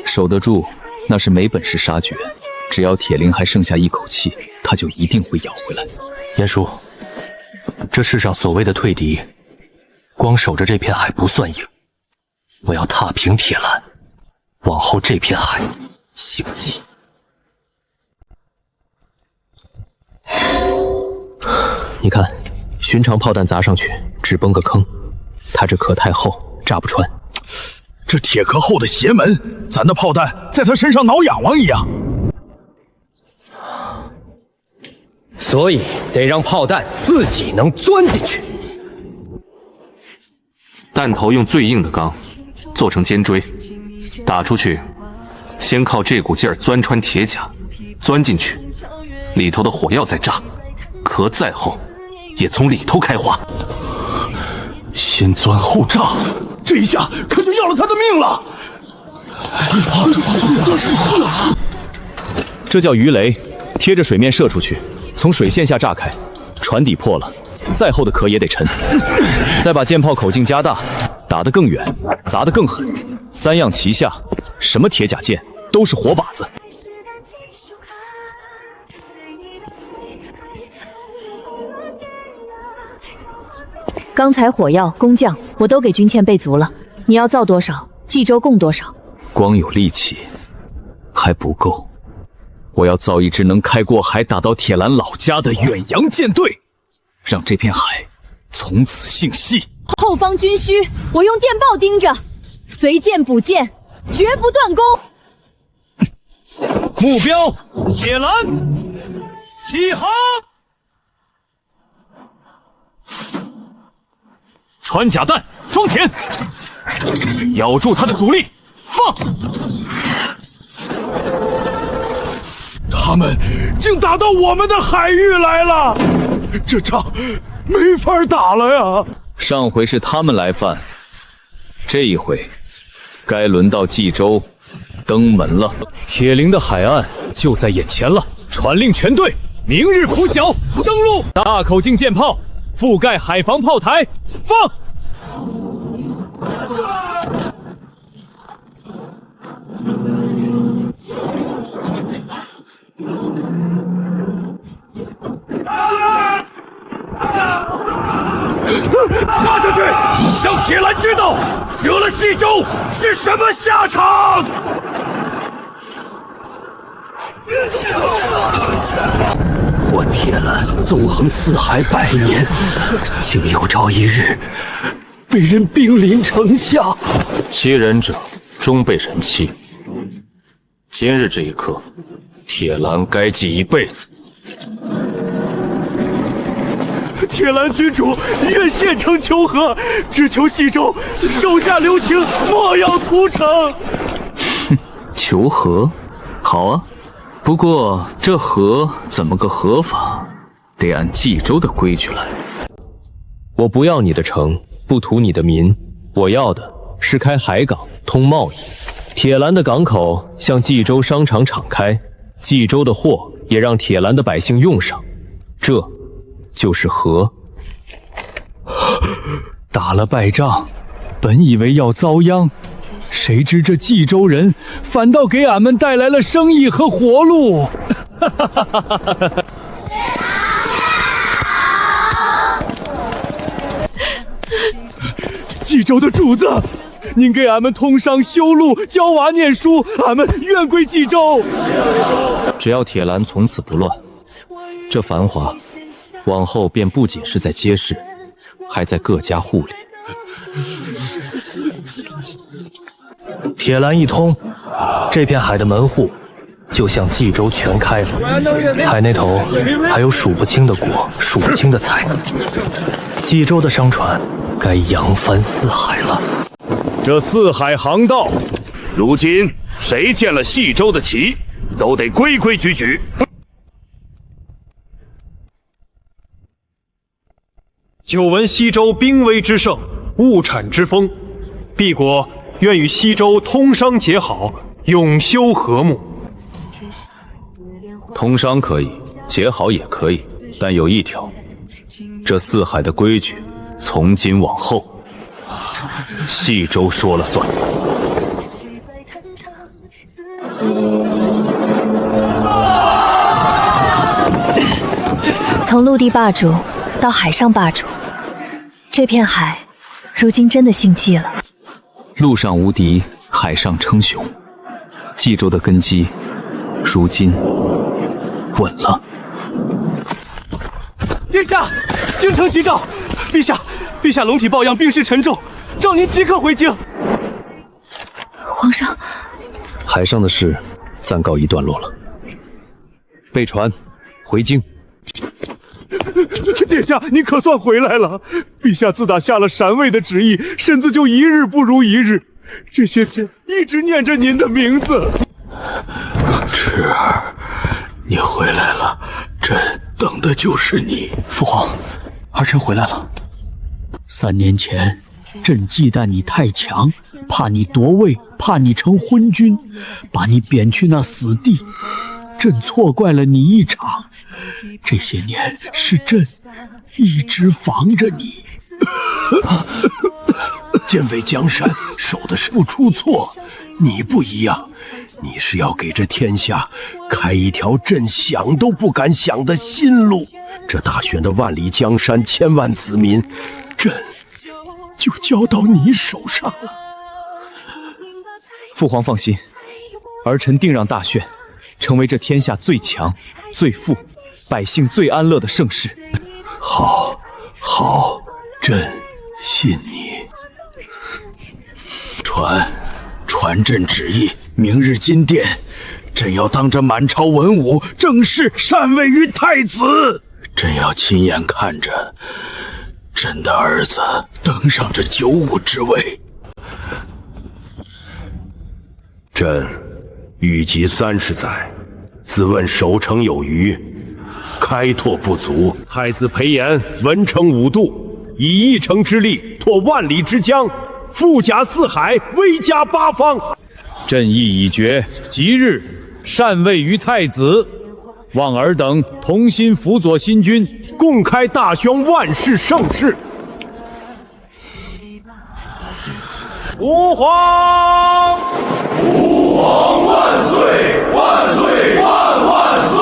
守得住，那是没本事杀绝。只要铁林还剩下一口气，他就一定会咬回来。严叔，这世上所谓的退敌，光守着这片海不算赢。我要踏平铁兰，往后这片海兴济。你看，寻常炮弹砸上去只崩个坑，他这壳太厚，炸不穿。这铁壳厚的邪门，咱的炮弹在他身上挠痒痒一样。所以得让炮弹自己能钻进去。弹头用最硬的钢做成尖锥，打出去，先靠这股劲儿钻穿铁甲，钻进去，里头的火药再炸，壳再厚，也从里头开花。先钻后炸，这一下可就要了他的命了。这叫鱼雷，贴着水面射出去，从水线下炸开，船底破了，再厚的壳也得沉。再把舰炮口径加大，打得更远，砸得更狠。三样齐下，什么铁甲舰都是活靶子。刚才火药、工匠我都给军舰备足了，你要造多少，冀州共多少？光有力气还不够，我要造一支能开过海打到铁兰老家的远洋舰队，让这片海从此姓系。后方军需，我用电报盯着，随舰补舰，绝不断供。目标铁兰，起航！穿甲弹，装填，咬住他的主力，放！他们竟打到我们的海域来了，这仗没法打了呀！上回是他们来犯，这一回该轮到冀州登门了。铁岭的海岸就在眼前了，传令全队，明日拂晓登陆，大口径舰炮覆盖海防炮台，放！发下去，让铁兰知道惹了西周是什么下场！我铁兰纵横四海100年，竟有朝一日被人兵临城下。欺人者终被人欺。今日这一刻，铁兰该记一辈子。铁兰君主愿献城求和，只求西周手下留情，莫要屠城。哼，求和，好啊。不过这和怎么个和法？得按冀州的规矩来。我不要你的城，不图你的民，我要的是开海港，通贸易。铁兰的港口向冀州商场敞开，冀州的货也让铁兰的百姓用上，这就是和。打了败仗，本以为要遭殃，谁知这冀州人反倒给俺们带来了生意和活路。冀州的主子，您给俺们通商修路、教娃念书，俺们愿归冀州。只要铁兰从此不乱，这繁华往后便不仅是在街市，还在各家户里。铁兰一通，这片海的门户就向冀州全开了。海那头还有数不清的果，数不清的财。冀州的商船该扬帆四海了。这四海航道，如今谁见了西周的旗，都得规规矩矩。久闻西周兵威之盛，物产之丰，敝国愿与西周通商结好，永修和睦。通商可以，结好也可以，但有一条，这四海的规矩，从今往后，西周说了算。从陆地霸主到海上霸主，这片海如今真的姓冀了。陆上无敌，海上称雄，冀州的根基如今稳了。殿下，京城急召，陛下龙体抱恙，病势沉重，召您即刻回京。皇上，海上的事暂告一段落了，备船回京。殿下，您可算回来了。陛下自打下了禅位的旨意，身子就一日不如一日，这些天一直念着您的名字。池儿，你回来了，朕等的就是你。父皇，儿臣回来了。3年前，朕忌惮你太强，怕你夺位，怕你成昏君，把你贬去那死地。朕错怪了你一场，这些年是朕一直防着你。建卫江山守的是不出错，你不一样，你是要给这天下开一条朕想都不敢想的新路。这大选的万里江山，千万子民，朕就交到你手上了。父皇放心，儿臣定让大宣成为这天下最强、最富、百姓最安乐的盛世。好，好，朕信你。传朕旨意，明日金殿，朕要当着满朝文武正式禅位于太子。朕要亲眼看着朕的儿子登上这95之位。朕御及30载，自问守城有余，开拓不足。太子裴炎文成5度，以1城之力拓万里之疆，富甲4海，威加8方。朕意已决，即日禅位于太子，望尔等同心辅佐新君，共开大宣万世盛世。吾皇！吾皇万岁！万岁！万岁！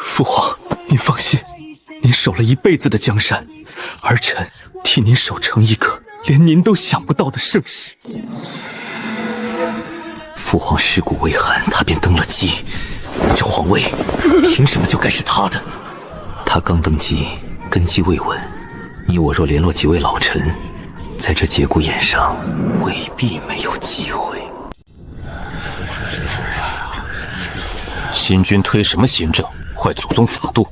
父皇，您放心，您守了一辈子的江山，儿臣替您守成一个连您都想不到的盛世。父皇尸骨未寒，他便登了基，这皇位凭什么就该是他的？他刚登基，根基未稳，你我若联络几位老臣，在这节骨眼上，未必没有机会。新君推什么新政，坏祖宗法度？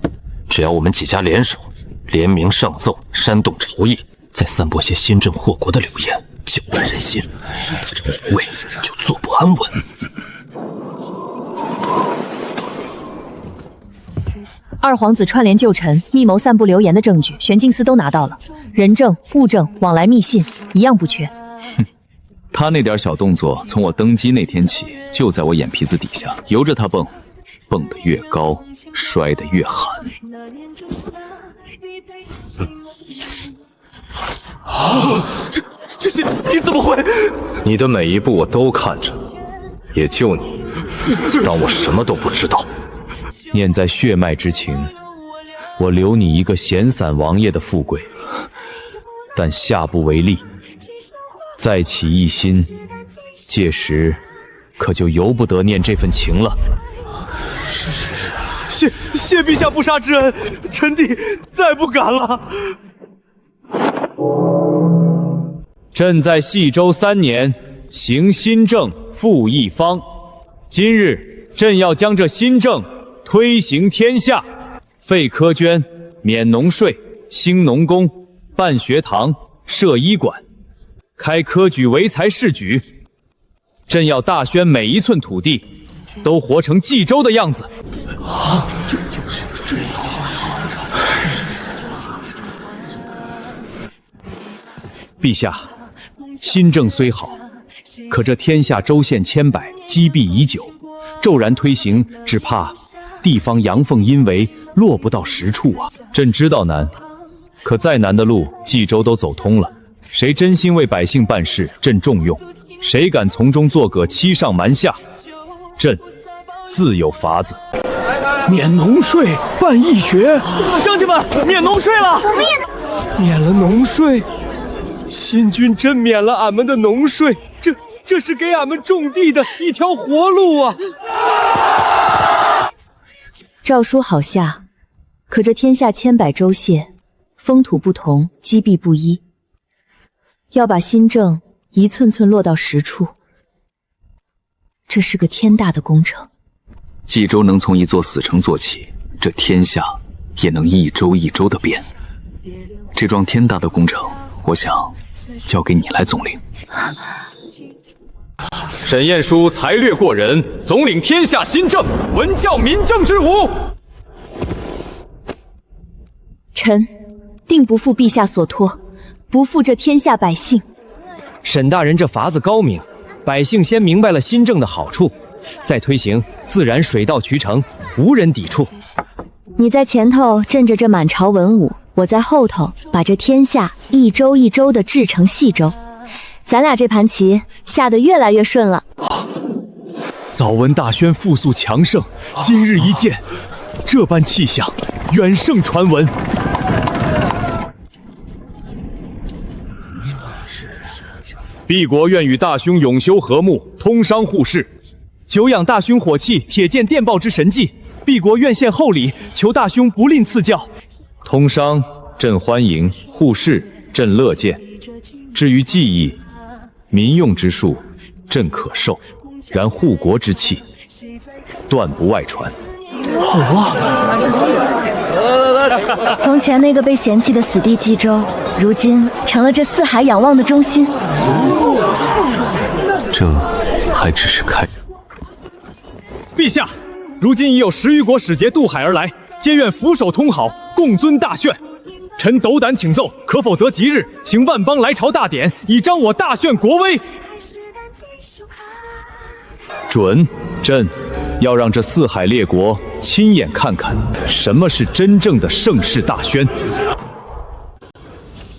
只要我们几家联手，联名上奏，煽动朝议，再散播些新政祸国的流言，搅乱人心，他这皇位就坐不安稳。二皇子串联旧臣，密谋散布流言的证据，玄镜司都拿到了，人证、物证、往来密信，一样不缺。他那点小动作，从我登基那天起，就在我眼皮子底下，由着他蹦，蹦得越高，摔得越狠。这些你怎么会？你的每一步我都看着，也就你，当我什么都不知道。念在血脉之情，我留你一个闲散王爷的富贵，但下不为例。再起一心，届时可就由不得念这份情了。谢陛下不杀之恩，臣弟再不敢了。朕在西周3年，行新政，复一方。今日朕要将这新政推行天下，废苛捐，免农税，兴农工，办学堂，设医馆，开科举唯才试举。朕要大宣每一寸土地都活成冀州的样子。陛下，新政虽好，可这天下州县千百，积弊已久，骤然推行，只怕地方阳奉阴违，落不到实处啊！朕知道难，可再难的路，冀州都走通了。谁真心为百姓办事，朕重用；谁敢从中作个欺上瞒下，朕自有法子。免农税，办义学，乡亲们，免农税了！免了农税，新君真免了俺们的农税，这是给俺们种地的一条活路啊！诏书好下，可这天下千百州县，风土不同，积弊不一，要把新政一寸寸落到实处，这是个天大的工程。冀州能从一座死城做起，这天下也能一州一州的变。这桩天大的工程，我想交给你来总领。沈晏殊才略过人，总领天下新政，文教民政之武。臣定不负陛下所托，不负这天下百姓。沈大人这法子高明，百姓先明白了新政的好处，再推行，自然水到渠成，无人抵触。你在前头镇着这满朝文武，我在后头把这天下一州一州的制成细州，咱俩这盘棋下得越来越顺了。早闻大宣复肃强盛，今日一见，这般气象，远胜传闻。敝国愿与大兄永修和睦，通商互市。久仰大兄火器铁剑电报之神迹，敝国愿献厚礼，求大兄不吝赐教。通商，朕欢迎；互市，朕乐见。至于技艺、民用之术，朕可受。然护国之气，断不外传。好啊！从前那个被嫌弃的死地冀州，如今成了这四海仰望的中心。这还只是开。陛下，如今已有10余国使节渡海而来，皆愿俯首通好，共尊大炫。臣斗胆请奏，可否择吉日行万邦来朝大典，以彰我大炫国威？准，朕要让这四海列国亲眼看看什么是真正的盛世大宣。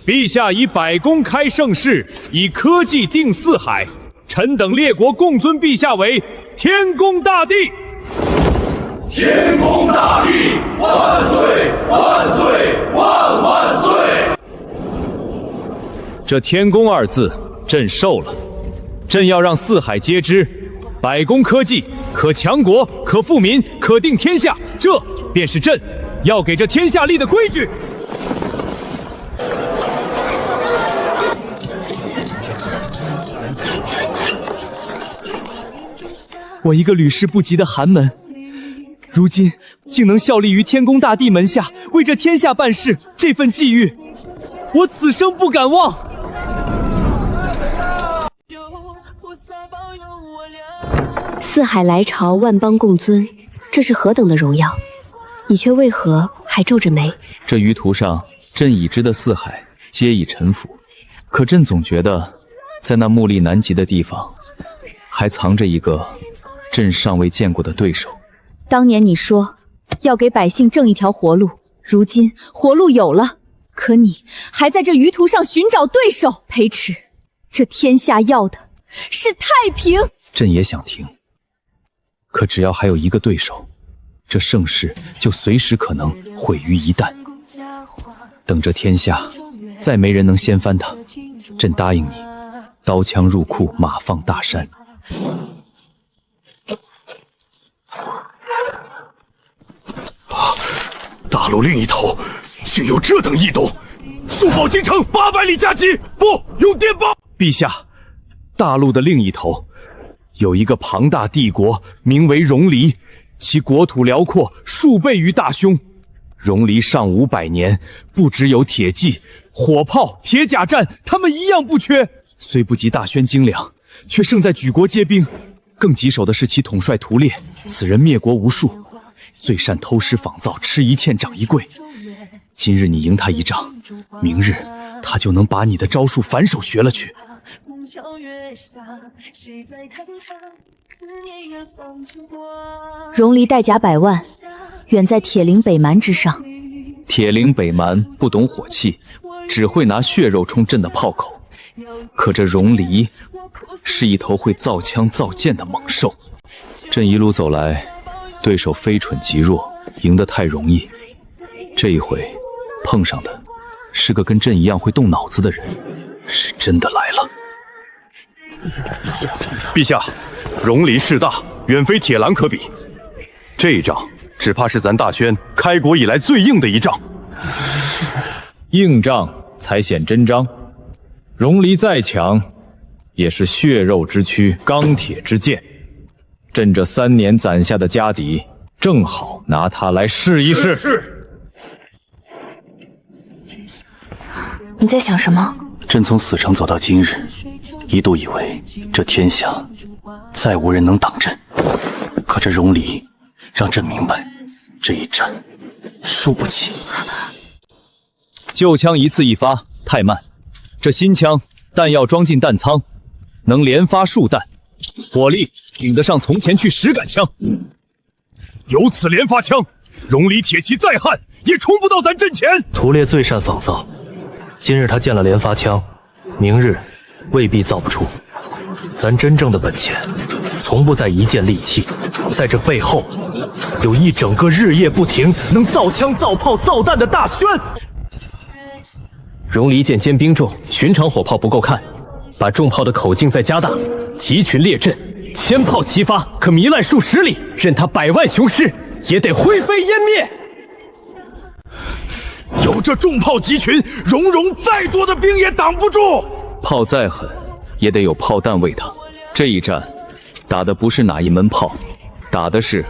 陛下以百工开盛世，以科技定四海，臣等列国共尊陛下为天公大帝。天公大帝万岁万岁万万岁！这天公二字，朕受了。朕要让四海皆知，百工科技可强国，可富民，可定天下，这便是朕要给这天下立的规矩。我一个屡试不及的寒门，如今竟能效力于天公大帝门下，为这天下办事，这份际遇，我此生不敢忘。四海来朝，万邦共尊，这是何等的荣耀！你却为何还皱着眉？这舆图上朕已知的四海皆已臣服，可朕总觉得，在那目力难及的地方，还藏着一个朕尚未见过的对手。当年你说要给百姓挣一条活路，如今活路有了，可你还在这舆图上寻找对手，裴迟，这天下要的是太平。朕也想停，可只要还有一个对手，这盛世就随时可能毁于一旦。等这天下再没人能掀翻它，朕答应你，刀枪入库，马放大山。大陆另一头竟有这等异动，速报京城800里加急，不用电报。陛下，大陆的另一头有一个庞大帝国，名为戎狄，其国土辽阔数倍于大匈。戎狄上500年，不只有铁骑、火炮、铁甲战，他们一样不缺。虽不及大宣精良，却胜在举国皆兵。更棘手的是其统帅屠烈，此人灭国无数，最善偷师仿造，吃一堑长一贵。今日你赢他一仗，明日他就能把你的招数反手学了去。戎狄带甲100万，远在铁岭北蛮之上。铁岭北蛮不懂火器，只会拿血肉冲朕的炮口。可这戎狄是一头会造枪造剑的猛兽。朕一路走来，对手非蠢即弱，赢得太容易。这一回碰上的是个跟朕一样会动脑子的人，是真的来了。陛下，戎狄势大，远非铁栏可比。这一仗只怕是咱大宣开国以来最硬的一仗。硬仗才显真章。戎狄再强，也是血肉之躯，钢铁之剑。朕这3年攒下的家底，正好拿它来试一试。你在想什么？朕从死城走到今日，一度以为这天下再无人能挡朕，可这戎狄让朕明白，这一战输不起。旧枪一次一发太慢，这新枪弹药装进弹仓，能连发数弹，火力顶得上从前去10杆枪。有此连发枪，戎狄铁骑再悍也冲不到咱阵前。屠烈最善仿造，今日他见了连发枪，明日未必造不出。咱真正的本钱，从不在一件利器，在这背后，有一整个日夜不停能造枪造炮造弹的大宣。戎狄剑尖兵重，寻常火炮不够看，把重炮的口径再加大，集群列阵，千炮齐发，可糜烂数十里，任他100万雄师也得灰飞烟灭。有这重炮集群，荣再多的兵也挡不住。炮再狠，也得有炮弹喂它。这一战，打的不是哪一门炮，打的是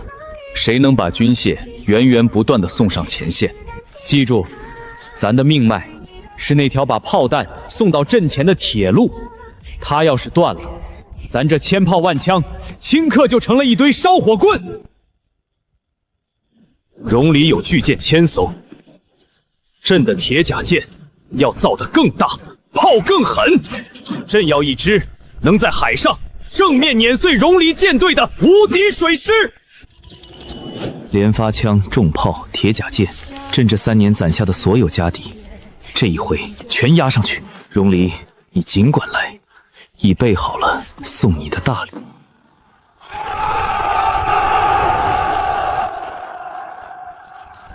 谁能把军械源源不断的送上前线。记住，咱的命脉是那条把炮弹送到阵前的铁路，它要是断了，咱这千炮万枪顷刻就成了一堆烧火棍。戎里有巨舰1000艘，朕的铁甲舰要造得更大，炮更狠。朕要一支能在海上正面碾碎戎离舰队的无敌水师。连发枪、重炮、铁甲舰，朕这3年攒下的所有家底，这一回全压上去。戎离，你尽管来，已备好了送你的大礼。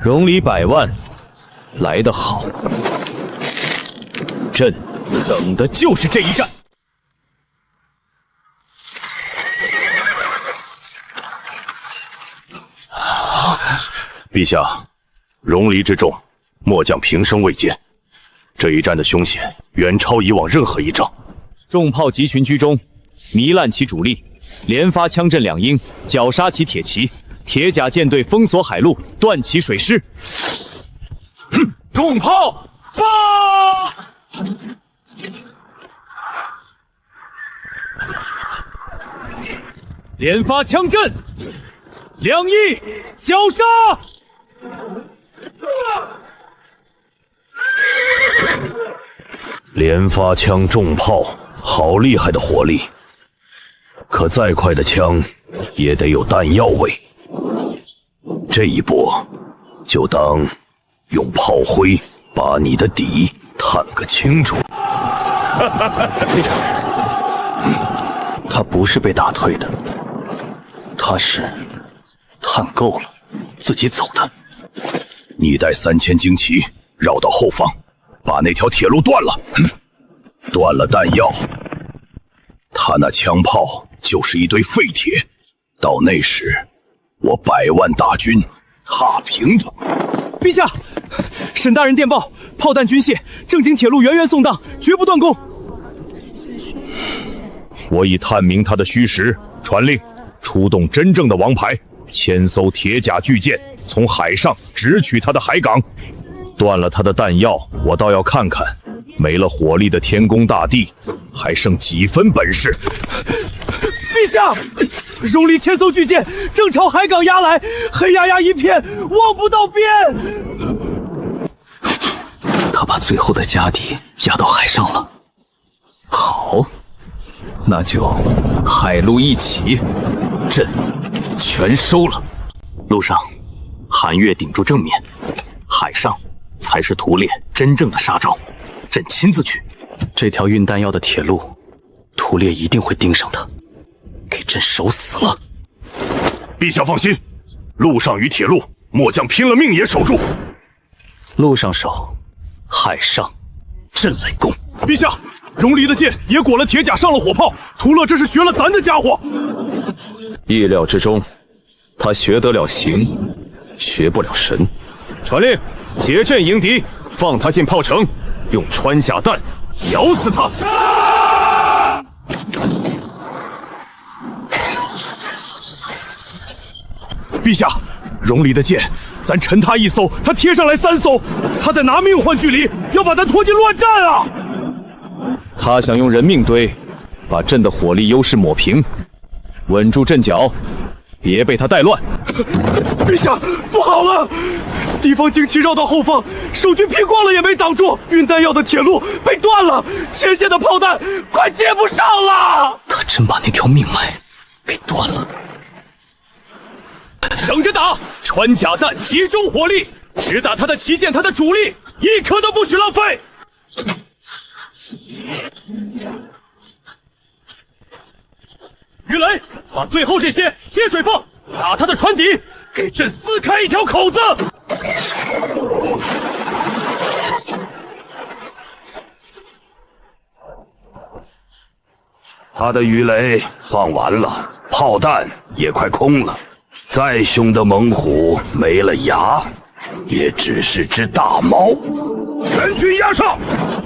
戎离100万，来得好，朕等的就是这一战。陛下，戎离之众，末将平生未见，这一战的凶险远超以往任何一仗。重炮集群居中，糜烂其主力，连发枪阵2鹰，绞杀其铁骑，铁甲舰队封锁海路，断其水师。重炮发！连发枪阵，2翼绞杀！连发枪重炮，好厉害的火力！可再快的枪，也得有弹药喂。这一波，就当用炮灰把你的底探个清楚。队长，他不是被打退的，他是探够了自己走的。你带3000精骑绕到后方，把那条铁路断了，断了弹药，他那枪炮就是一堆废铁。到那时，我100万大军踏平他。陛下，沈大人电报，炮弹军械正经铁路源源送到，绝不断供。我已探明他的虚实，传令出动真正的王牌，1000艘铁甲巨舰从海上直取他的海港。断了他的弹药，我倒要看看，没了火力的天宫大帝还剩几分本事。陛下，戎离1000艘巨舰正朝海港压来，黑压压一片，望不到边。他把最后的家底压到海上了。好，那就海陆一起，朕全收了。路上，韩越顶住正面，海上才是屠猎真正的杀招。朕亲自去，这条运弹药的铁路，屠猎一定会盯上的，给朕守死了。陛下放心，路上与铁路，末将拼了命也守住。路上守，海上朕来攻。陛下，戎离的箭也裹了铁甲，上了火炮。屠勒这是学了咱的家伙。意料之中，他学得了形，学不了神。传令，结阵迎敌，放他进炮城，用穿甲弹咬死他。陛下，戎离的箭，咱沉他1艘，他贴上来3艘，他在拿命换距离，要把咱拖进乱战啊！他想用人命堆，把朕的火力优势抹平，稳住阵脚，别被他带乱。陛下，不好了！敌方精骑绕到后方，守军拼光了也没挡住，运弹药的铁路被断了，前线的炮弹快接不上了！他真把那条命脉给断了。等着打，穿甲弹集中火力，直打他的旗舰，他的主力，一颗都不许浪费。鱼雷，把最后这些贴水放，打他的船底，给朕撕开一条口子。他的鱼雷放完了，炮弹也快空了。再凶的猛虎没了牙，也只是只大猫。全军压上，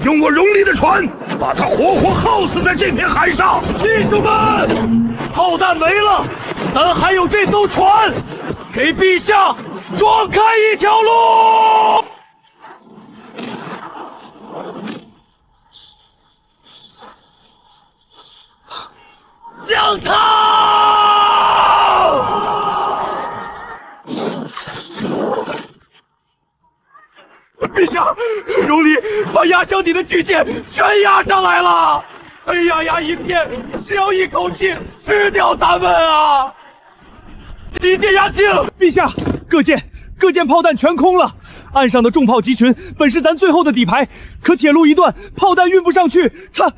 用我荣离的船，把他活活耗死在这片海上。弟兄们，炮弹没了，咱还有这艘船，给陛下撞开一条路。将他！陛下，荣离把压箱底的巨舰全压上来了！哎呀呀一片，是要一口气吃掉咱们啊！敌舰压境，陛下，各舰炮弹全空了。岸上的重炮集群本是咱最后的底牌，可铁路一断，炮弹运不上去，它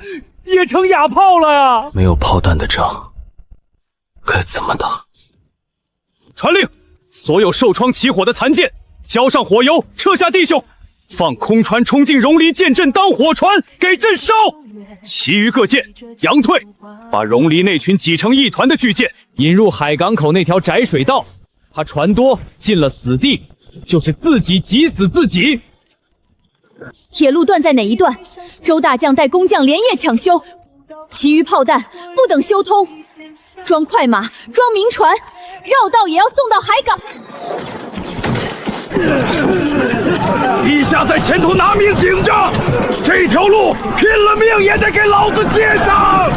也成哑炮了呀！没有炮弹的仗，该怎么打？传令，所有受创起火的残舰，浇上火油，撤下弟兄。放空船冲进荣离舰阵当火船，给朕烧！其余各舰扬退，把荣离那群挤成一团的巨舰引入海港口那条窄水道。怕船多进了死地，就是自己挤死自己。铁路断在哪一段？周大将带工匠连夜抢修，其余炮弹不等修通，装快马，装民船，绕道也要送到海港。陛下在前头拿命顶着，这条路拼了命也得给老子接上！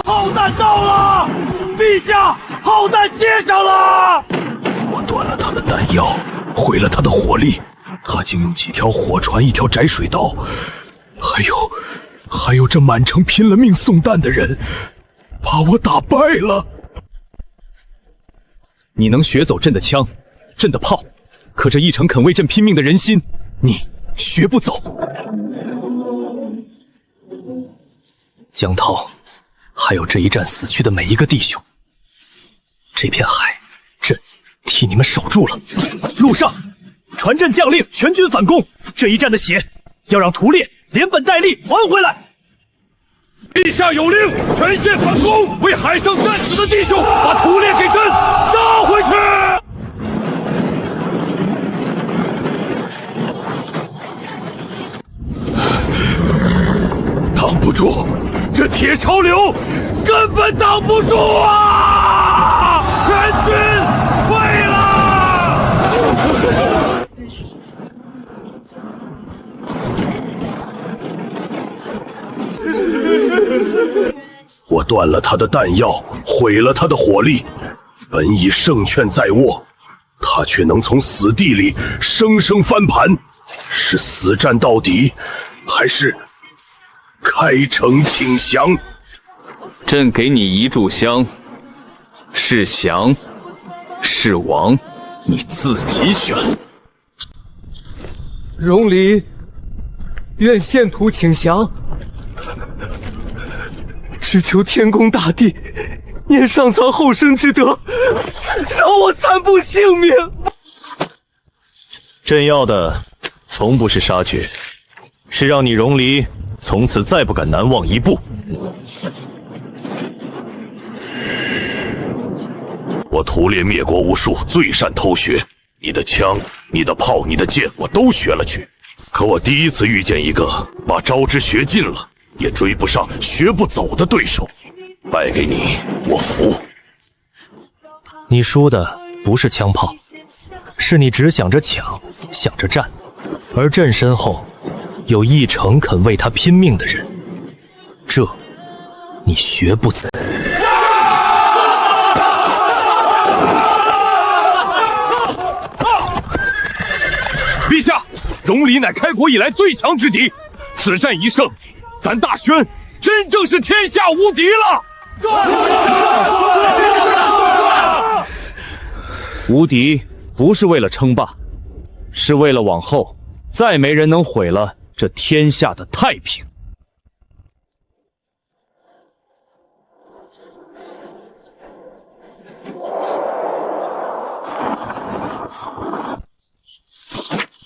炮弹到了，陛下，炮弹接上了！我断了他的弹药，毁了他的火力，他竟用几条火船、一条窄水道，还有这满城拼了命送弹的人，把我打败了。你能学走朕的枪，朕的炮，可这一城肯为朕拼命的人心，你学不走。江涛，还有这一战死去的每一个弟兄，这片海，朕替你们守住了。路上，传朕将令，全军反攻。这一战的血，要让屠烈连本带利还回来。陛下有令，全线反攻，为海上战死的弟兄把屠烈给朕杀回去。挡不住，这铁潮流根本挡不住啊！全军退了！我断了他的弹药，毁了他的火力，本已胜券在握，他却能从死地里生生翻盘，是死战到底，还是开城请降？朕给你一炷香，是降是亡，你自己选。荣离愿献图请降，只求天公大帝念上苍后生之德，饶我残部性命。朕要的从不是杀绝，是让你荣离从此再不敢南望一步。我屠烈灭国无数，最善偷学。你的枪、你的炮、你的剑，我都学了去。可我第一次遇见一个把招之学尽了，也追不上、学不走的对手。败给你，我服。你输的不是枪炮，是你只想着抢，想着战，而朕身后有一城肯为他拼命的人，这你学不走。陛下，荣离乃开国以来最强之敌，此战一胜，咱大宣真正是天下无敌了。无敌不是为了称霸，是为了往后再没人能毁了这天下的太平。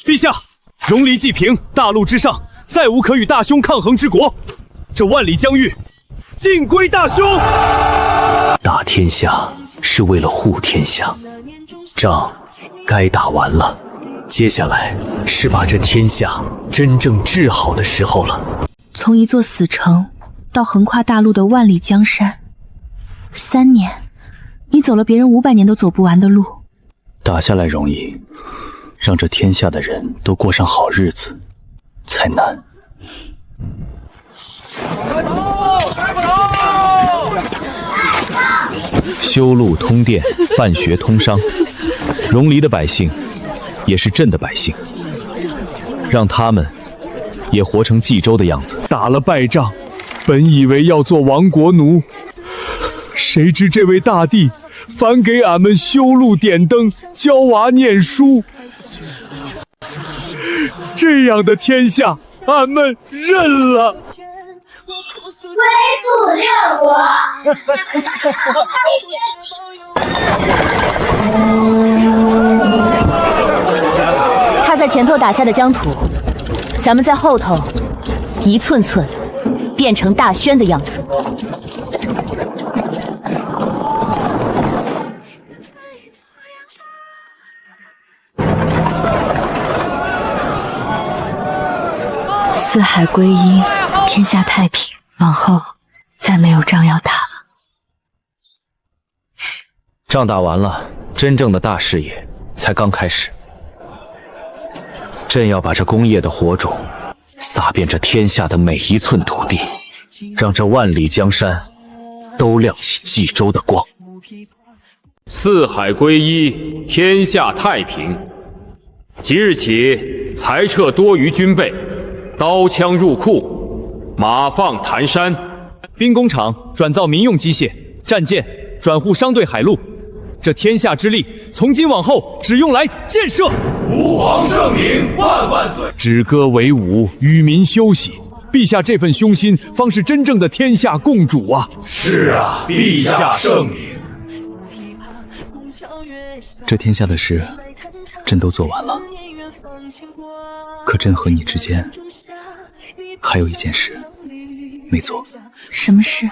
陛下，荣离既平，大陆之上再无可与大兄抗衡之国。这万里疆域，尽归大兄。打天下是为了护天下，仗该打完了，接下来是把这天下真正治好的时候了。从一座死城到横跨大陆的万里江山，3年，你走了别人500年都走不完的路。打下来容易，让这天下的人都过上好日子才难。修路通电，办学通商，荣黎的百姓也是朕的百姓，让他们也活成冀州的样子。打了败仗，本以为要做亡国奴，谁知这位大帝反给俺们修路点灯，教娃念书。这样的天下，俺们认了。归附六国。他在前头打下的疆土，咱们在后头一寸寸变成大宣的样子。四海归一，天下太平，往后再没有仗要打了。仗打完了，真正的大事业才刚开始。朕要把这工业的火种撒遍这天下的每一寸土地，让这万里江山都亮起冀州的光。四海归一，天下太平。即日起，裁撤多余军备，刀枪入库，马放谭山。兵工厂转造民用机械，战舰转户商队海陆。这天下之力，从今往后只用来建设。吾皇圣明，万万岁！止戈为武，与民休息。陛下这份胸心，方是真正的天下共主啊！是啊，陛下圣明。这天下的事，朕都做完了。可朕和你之间，还有一件事没做。什么事？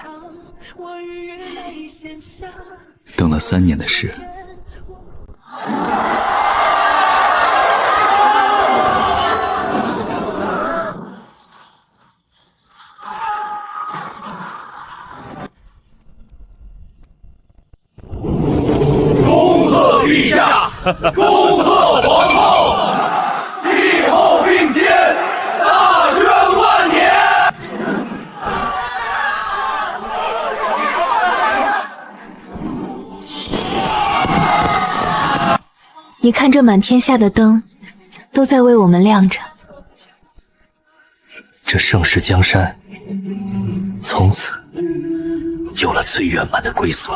等了3年的事。恭贺陛下，恭贺皇后，帝后并肩，大宣万年。你看这满天下的灯，都在为我们亮着。这盛世江山，从此有了最圆满的归宿。